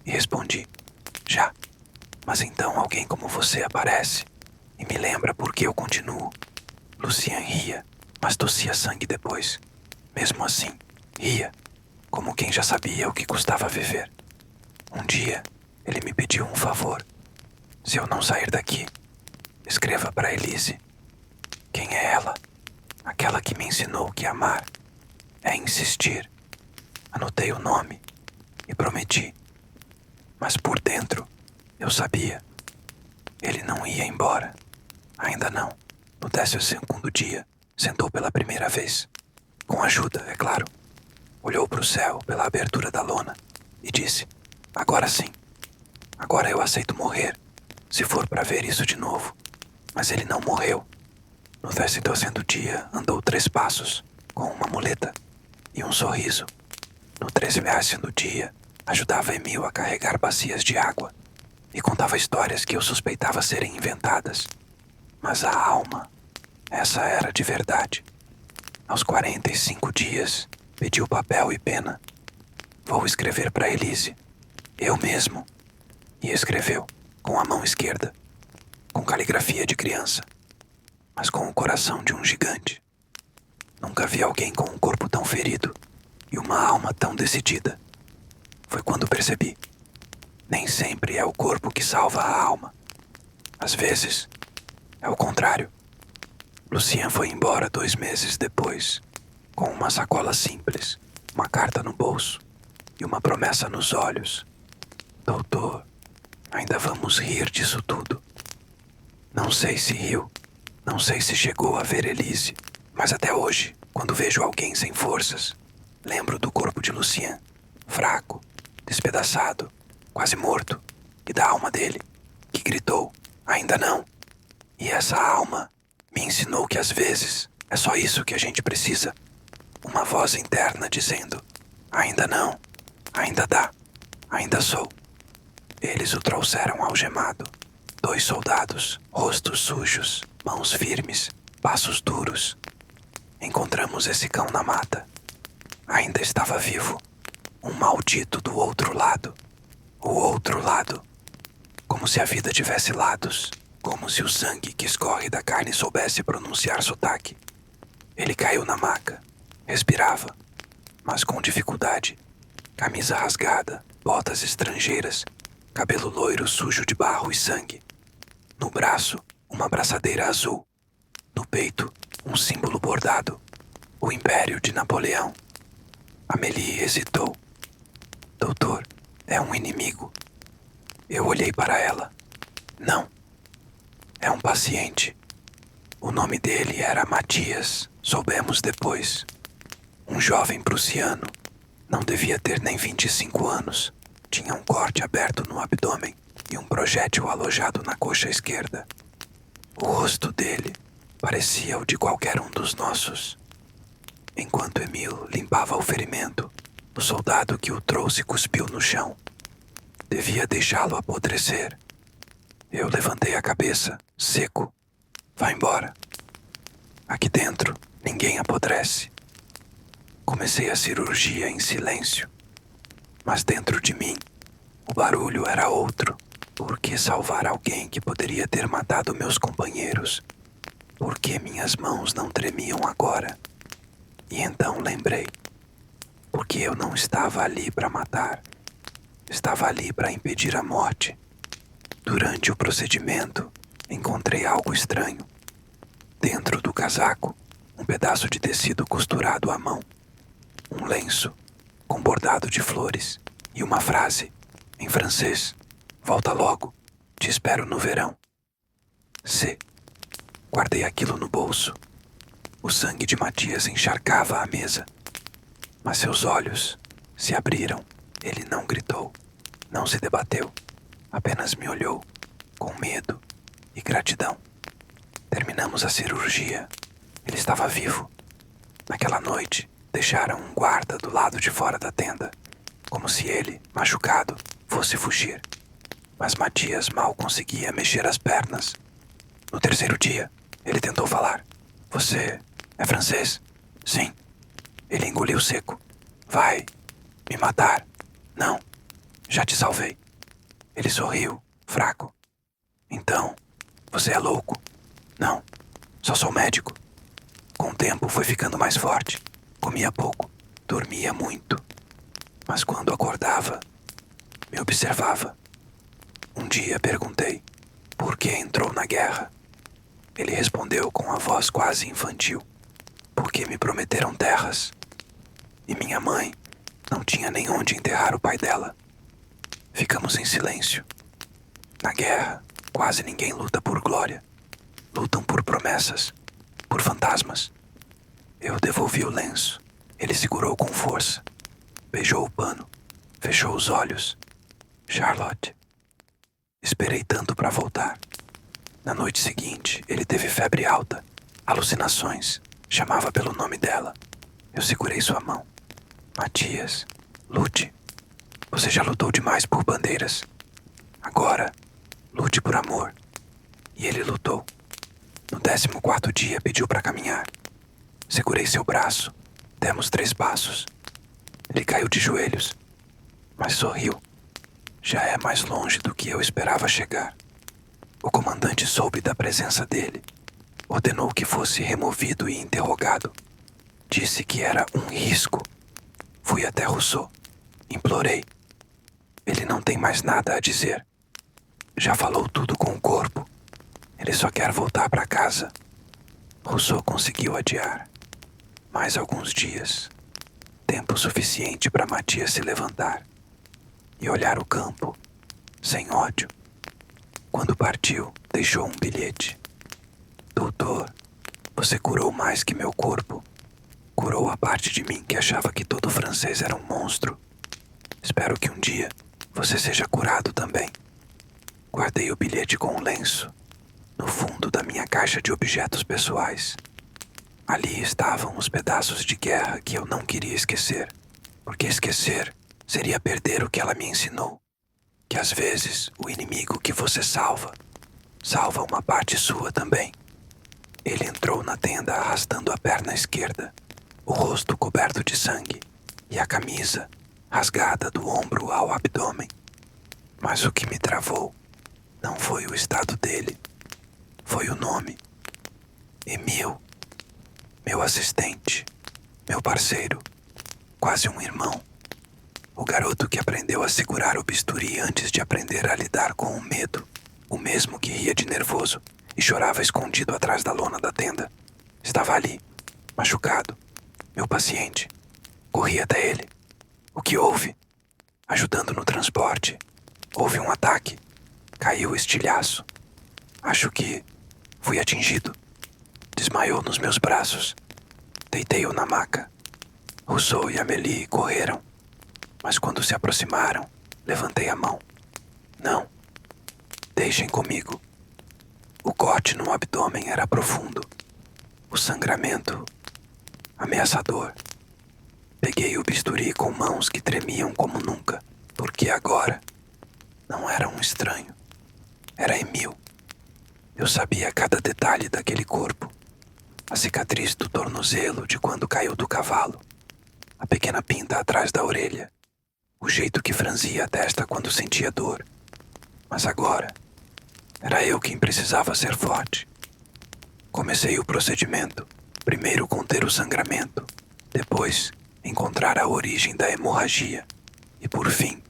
A: e respondi: já. Mas então alguém como você aparece e me lembra por que eu continuo. Lucien ria, mas tossia sangue depois. Mesmo assim, ria, como quem já sabia o que custava viver. Um dia, ele me pediu um favor. Se eu não sair daqui, escreva para Elise. Quem é ela? Aquela que me ensinou que amar é insistir. Anotei o nome e prometi. Mas por dentro, eu sabia. Ele não ia embora. Ainda não. No 12º dia, sentou pela primeira vez. Com ajuda, é claro. Olhou para o céu pela abertura da lona e disse: agora sim. Agora eu aceito morrer, se for para ver isso de novo. Mas ele não morreu. No 12º dia, andou 3 passos, com uma muleta e um sorriso. No 13º dia, Ajudava Emil a carregar bacias de água e contava histórias que eu suspeitava serem inventadas. Mas a alma, essa era de verdade. Aos 45 dias, pediu papel e pena. Vou escrever para Elise. Eu mesmo. E escreveu, com a mão esquerda, com caligrafia de criança, mas com o coração de um gigante. Nunca vi alguém com um corpo tão ferido e uma alma tão decidida. Foi quando percebi. Nem sempre é o corpo que salva a alma. Às vezes, é o contrário. Lucien foi embora 2 meses depois, com uma sacola simples, uma carta no bolso e uma promessa nos olhos. Doutor, ainda vamos rir disso tudo. Não sei se riu, não sei se chegou a ver Elise, mas até hoje, quando vejo alguém sem forças, lembro do corpo de Lucien, fraco, despedaçado, quase morto, e da alma dele, que gritou, ainda não. E essa alma me ensinou que às vezes é só isso que a gente precisa. Uma voz interna dizendo, ainda não, ainda dá, ainda sou. Eles o trouxeram algemado. 2 soldados, rostos sujos, mãos firmes, passos duros. Encontramos esse cão na mata. Ainda estava vivo. Um maldito do outro lado. O outro lado. Como se a vida tivesse lados. Como se o sangue que escorre da carne soubesse pronunciar sotaque. Ele caiu na maca. Respirava, mas com dificuldade. Camisa rasgada, botas estrangeiras, cabelo loiro sujo de barro e sangue. No braço, uma braçadeira azul. No peito, um símbolo bordado. O Império de Napoleão. Amélie hesitou. Doutor, é um inimigo. Eu olhei para ela. Não. É um paciente. O nome dele era Matias, soubemos depois. Um jovem prussiano. Não devia ter nem 25 anos. Tinha um corte aberto no abdômen e um projétil alojado na coxa esquerda. O rosto dele parecia o de qualquer um dos nossos. Enquanto Emil limpava o ferimento, o soldado que o trouxe cuspiu no chão. Devia deixá-lo apodrecer. Eu levantei a cabeça, seco. Vá embora. Aqui dentro, ninguém apodrece. Comecei a cirurgia em silêncio. Mas dentro de mim, o barulho era outro. Por que salvar alguém que poderia ter matado meus companheiros? Por que minhas mãos não tremiam agora? E então lembrei. Porque eu não estava ali para matar. Estava ali para impedir a morte. Durante o procedimento, encontrei algo estranho. Dentro do casaco, um pedaço de tecido costurado à mão. Um lenço, com bordado de flores. E uma frase, em francês. Volta logo, te espero no verão. C. Guardei aquilo no bolso. O sangue de Matias encharcava a mesa. Mas seus olhos se abriram. Ele não gritou, não se debateu. Apenas me olhou, com medo e gratidão. Terminamos a cirurgia. Ele estava vivo. Naquela noite, deixaram um guarda do lado de fora da tenda, como se ele, machucado, fosse fugir. Mas Matias mal conseguia mexer as pernas. No 3º dia, ele tentou falar. Você é francês? Sim. Ele engoliu seco. Vai me matar? Não. Já te salvei. Ele sorriu, fraco. Então, você é louco? Não. Só sou médico. Com o tempo foi ficando mais forte. Comia pouco. Dormia muito. Mas quando acordava, me observava. Um dia perguntei por que entrou na guerra. Ele respondeu com a voz quase infantil. Porque me prometeram terras. E minha mãe não tinha nem onde enterrar o pai dela. Ficamos em silêncio. Na guerra, quase ninguém luta por glória. Lutam por promessas, por fantasmas. Eu devolvi o lenço. Ele segurou com força. Beijou o pano. Fechou os olhos. Charlotte. Esperei tanto para voltar. Na noite seguinte, ele teve febre alta, alucinações. Chamava pelo nome dela. Eu segurei sua mão. Matias, lute. Você já lutou demais por bandeiras. Agora, lute por amor. E ele lutou. No 14º dia pediu para caminhar. Segurei seu braço. Demos 3 passos. Ele caiu de joelhos, mas sorriu. Já é mais longe do que eu esperava chegar. O comandante soube da presença dele. Ordenou que fosse removido e interrogado. Disse que era um risco. Fui até Rousseau. Implorei. Ele não tem mais nada a dizer. Já falou tudo com o corpo. Ele só quer voltar para casa. Rousseau conseguiu adiar mais alguns dias. Tempo suficiente para Matias se levantar e olhar o campo, sem ódio. Quando partiu, deixou um bilhete. Doutor, você curou mais que meu corpo. Curou a parte de mim que achava que todo francês era um monstro. Espero que um dia você seja curado também. Guardei o bilhete com um lenço, no fundo da minha caixa de objetos pessoais. Ali estavam os pedaços de guerra que eu não queria esquecer, porque esquecer seria perder o que ela me ensinou. Que às vezes o inimigo que você salva uma parte sua também. Ele entrou na tenda arrastando a perna esquerda, o rosto coberto de sangue e a camisa rasgada do ombro ao abdômen. Mas o que me travou não foi o estado dele, foi o nome. Emil, meu assistente, meu parceiro, quase um irmão. O garoto que aprendeu a segurar o bisturi antes de aprender a lidar com o medo. O mesmo que ria de nervoso e chorava escondido atrás da lona da tenda. Estava ali, machucado, meu paciente. Corri até ele. O que houve? Ajudando no transporte. Houve um ataque. Caiu o estilhaço. Acho que fui atingido. Desmaiou nos meus braços. Deitei-o na maca. Rousseau e Amélie correram. Mas quando se aproximaram, levantei a mão. Não. Deixem comigo. O corte no abdômen era profundo. O sangramento ameaçador. Peguei o bisturi com mãos que tremiam como nunca, porque agora não era um estranho. Era Emil. Eu sabia cada detalhe daquele corpo. A cicatriz do tornozelo de quando caiu do cavalo. A pequena pinta atrás da orelha. O jeito que franzia a testa quando sentia dor. Mas agora, era eu quem precisava ser forte. Comecei o procedimento. Primeiro conter o sangramento. Depois, encontrar a origem da hemorragia. E por fim,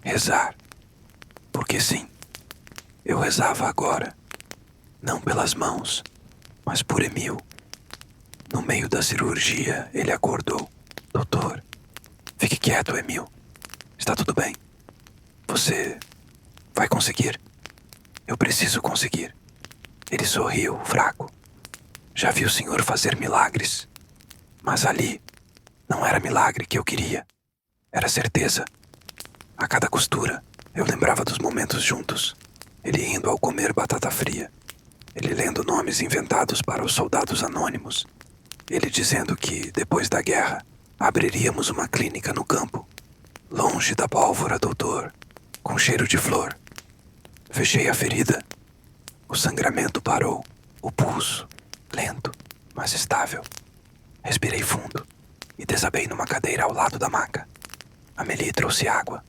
A: rezar. Porque sim, eu rezava agora. Não pelas mãos, mas por Emil. No meio da cirurgia, ele acordou. Doutor, fique quieto, Emil. Está tudo bem. Você vai conseguir. Eu preciso conseguir. Ele sorriu, fraco. Já vi o senhor fazer milagres. Mas ali, não era milagre que eu queria. Era certeza. A cada costura, eu lembrava dos momentos juntos. Ele indo ao comer batata fria. Ele lendo nomes inventados para os soldados anônimos. Ele dizendo que, depois da guerra, abriríamos uma clínica no campo. Longe da pólvora, doutor. Com cheiro de flor. Fechei a ferida. O sangramento parou. O pulso, lento, mas estável. Respirei fundo e desabei numa cadeira ao lado da maca. Amélie trouxe água.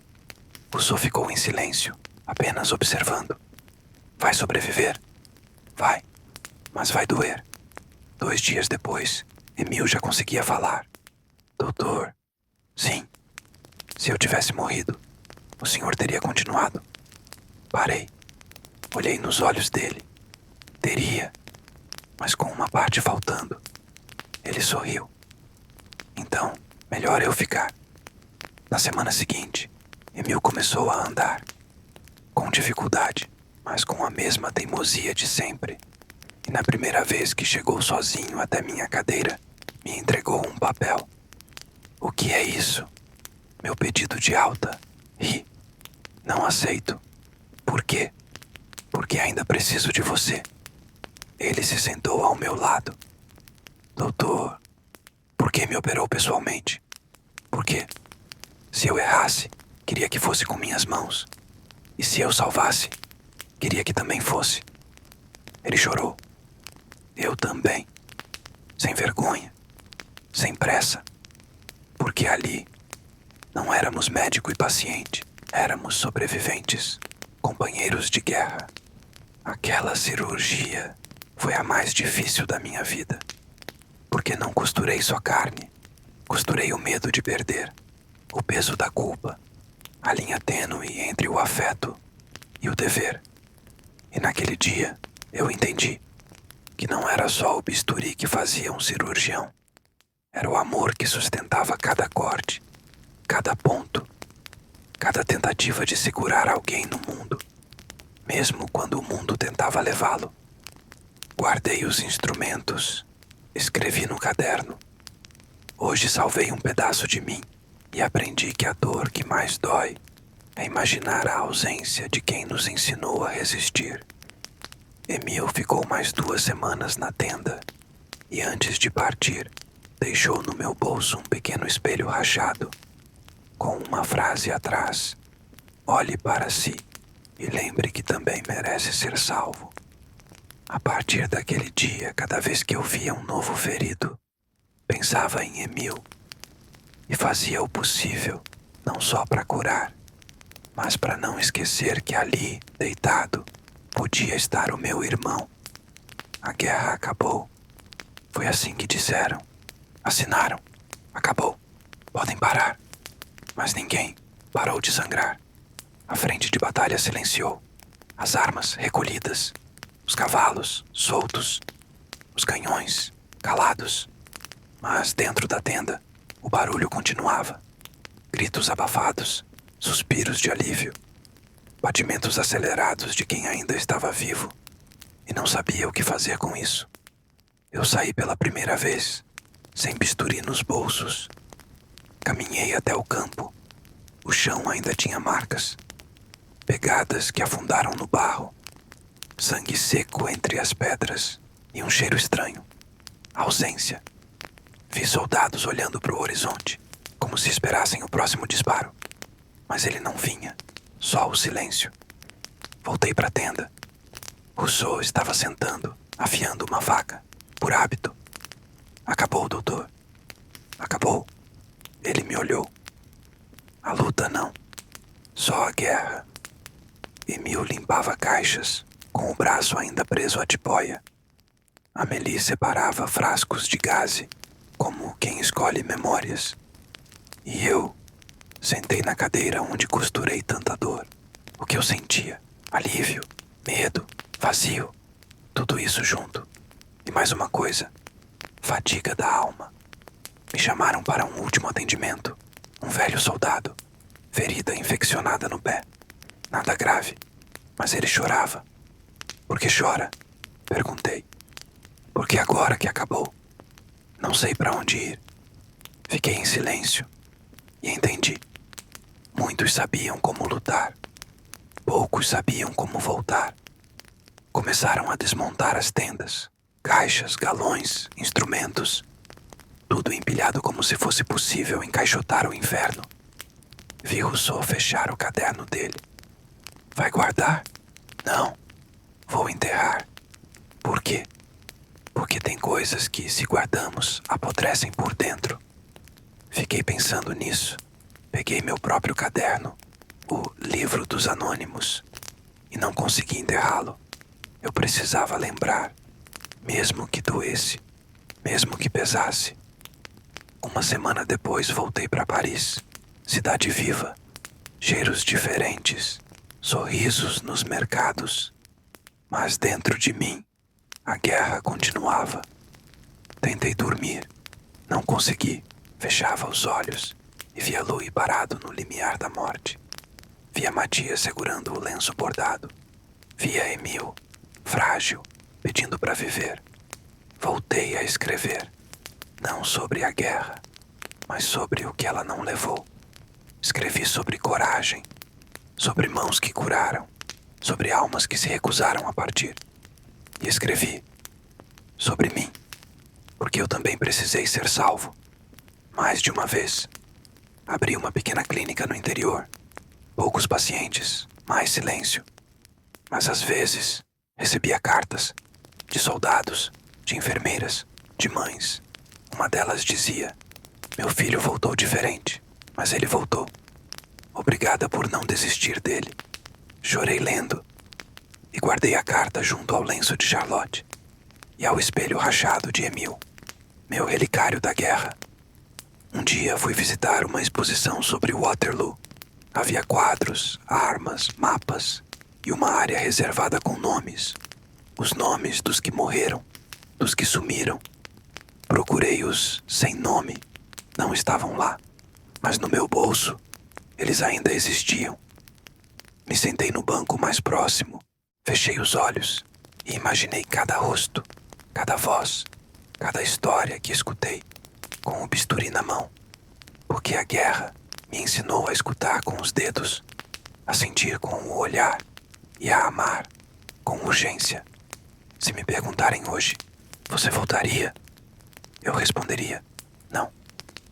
A: Rousseau ficou em silêncio, apenas observando. Vai sobreviver? Vai, mas vai doer. 2 dias depois, Emil já conseguia falar. Doutor, sim. Se eu tivesse morrido, o senhor teria continuado. Parei. Olhei nos olhos dele. Teria, mas com uma parte faltando. Ele sorriu. Então, melhor eu ficar. Na semana seguinte, Emil começou a andar. Com dificuldade, mas com a mesma teimosia de sempre. E na primeira vez que chegou sozinho até minha cadeira, me entregou um papel. O que é isso? Meu pedido de alta. Ri. Não aceito. Por quê? Porque ainda preciso de você. Ele se sentou ao meu lado. Doutor, por que me operou pessoalmente? Por quê? Se eu errasse, Queria que fosse com minhas mãos. E se eu salvasse, queria que também fosse. Ele chorou. Eu também. Sem vergonha. Sem pressa. Porque ali não éramos médico e paciente. Éramos sobreviventes. Companheiros de guerra. Aquela cirurgia foi a mais difícil da minha vida. Porque não costurei só carne. Costurei o medo de perder. O peso da culpa. A linha tênue entre o afeto e o dever. E naquele dia eu entendi que não era só o bisturi que fazia um cirurgião. Era o amor que sustentava cada corte, cada ponto, cada tentativa de segurar alguém no mundo, mesmo quando o mundo tentava levá-lo. Guardei os instrumentos, escrevi no caderno. Hoje salvei um pedaço de mim e aprendi que a dor que mais dói é imaginar a ausência de quem nos ensinou a resistir. Emil ficou mais 2 semanas na tenda e antes de partir, deixou no meu bolso um pequeno espelho rachado, com uma frase atrás: olhe para si e lembre que também merece ser salvo. A partir daquele dia, cada vez que eu via um novo ferido, pensava em Emil e fazia o possível, não só para curar, mas para não esquecer que ali, deitado, podia estar o meu irmão. A guerra acabou. Foi assim que disseram. Assinaram. Acabou. Podem parar. Mas ninguém parou de sangrar. A frente de batalha silenciou. As armas recolhidas. Os cavalos soltos. Os canhões calados. Mas dentro da tenda, o barulho continuava. Gritos abafados. Suspiros de alívio. Batimentos acelerados de quem ainda estava vivo e não sabia o que fazer com isso. Eu saí pela primeira vez, sem bisturi nos bolsos. Caminhei até o campo. O chão ainda tinha marcas, pegadas que afundaram no barro, sangue seco entre as pedras e um cheiro estranho. Ausência. Vi soldados olhando para o horizonte, como se esperassem o próximo disparo. Mas ele não vinha, só o silêncio. Voltei para a tenda. Rousseau estava sentando, afiando uma faca, por hábito. Acabou, doutor. Acabou. Ele me olhou. A luta não, só a guerra. Emil limpava caixas, com o braço ainda preso à tipóia. Amélie separava frascos de gaze, como quem escolhe memórias. E eu sentei na cadeira onde costurei tanta dor. O que eu sentia? Alívio, medo, vazio. Tudo isso junto. E mais uma coisa. Fadiga da alma. Me chamaram para um último atendimento. Um velho soldado. Ferida infeccionada no pé. Nada grave. Mas ele chorava. Por que chora? Perguntei. Porque agora que acabou. Não sei para onde ir. Fiquei em silêncio. E entendi. Muitos sabiam como lutar. Poucos sabiam como voltar. Começaram a desmontar as tendas, caixas, galões, instrumentos. Tudo empilhado como se fosse possível encaixotar o inferno. Vi Rousseau fechar o caderno dele. Vai guardar? Não. Vou enterrar. Por quê? Porque tem coisas que, se guardamos, apodrecem por dentro. Fiquei pensando nisso. Peguei meu próprio caderno, o Livro dos Anônimos, e não consegui enterrá-lo. Eu precisava lembrar, mesmo que doesse, mesmo que pesasse. Uma semana depois voltei para Paris, cidade viva, cheiros diferentes, sorrisos nos mercados. Mas dentro de mim, a guerra continuava. Tentei dormir, não consegui, fechava os olhos. E via Louis parado no limiar da morte. Via Matias segurando o lenço bordado. Via Emil, frágil, pedindo para viver. Voltei a escrever. Não sobre a guerra, mas sobre o que ela não levou. Escrevi sobre coragem, sobre mãos que curaram, sobre almas que se recusaram a partir. E escrevi sobre mim, porque eu também precisei ser salvo. Mais de uma vez. Abri uma pequena clínica no interior, Poucos pacientes, mais silêncio. Mas às vezes recebia cartas de soldados, de enfermeiras, de mães. Uma delas dizia: "Meu filho voltou diferente, mas ele voltou. Obrigada por não desistir dele." Chorei lendo e guardei a carta junto ao lenço de Charlotte e ao espelho rachado de Emil, meu relicário da guerra. Um dia fui visitar uma exposição sobre Waterloo. Havia quadros, armas, mapas e uma área reservada com nomes. Os nomes dos que morreram, dos que sumiram. Procurei-os sem nome. Não estavam lá, mas no meu bolso eles ainda existiam. Me sentei no banco mais próximo, fechei os olhos e imaginei cada rosto, cada voz, cada história que escutei com o bisturi na mão. Porque a guerra me ensinou a escutar com os dedos, a sentir com o olhar e a amar com urgência. Se me perguntarem hoje, você voltaria? Eu responderia, não.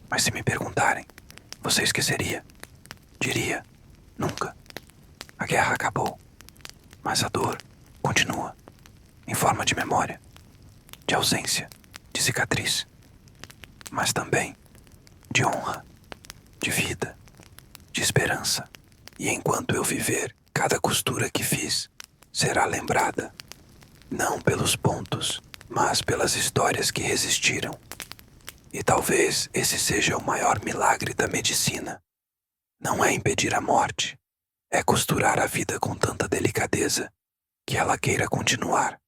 A: Mas se me perguntarem, você esqueceria? Diria, nunca. A guerra acabou, mas a dor continua, em forma de memória, de ausência, de cicatriz, mas também de honra, de vida, de esperança. E enquanto eu viver, cada costura que fiz será lembrada, não pelos pontos, mas pelas histórias que resistiram. E talvez esse seja o maior milagre da medicina. Não é impedir a morte, é costurar a vida com tanta delicadeza que ela queira continuar.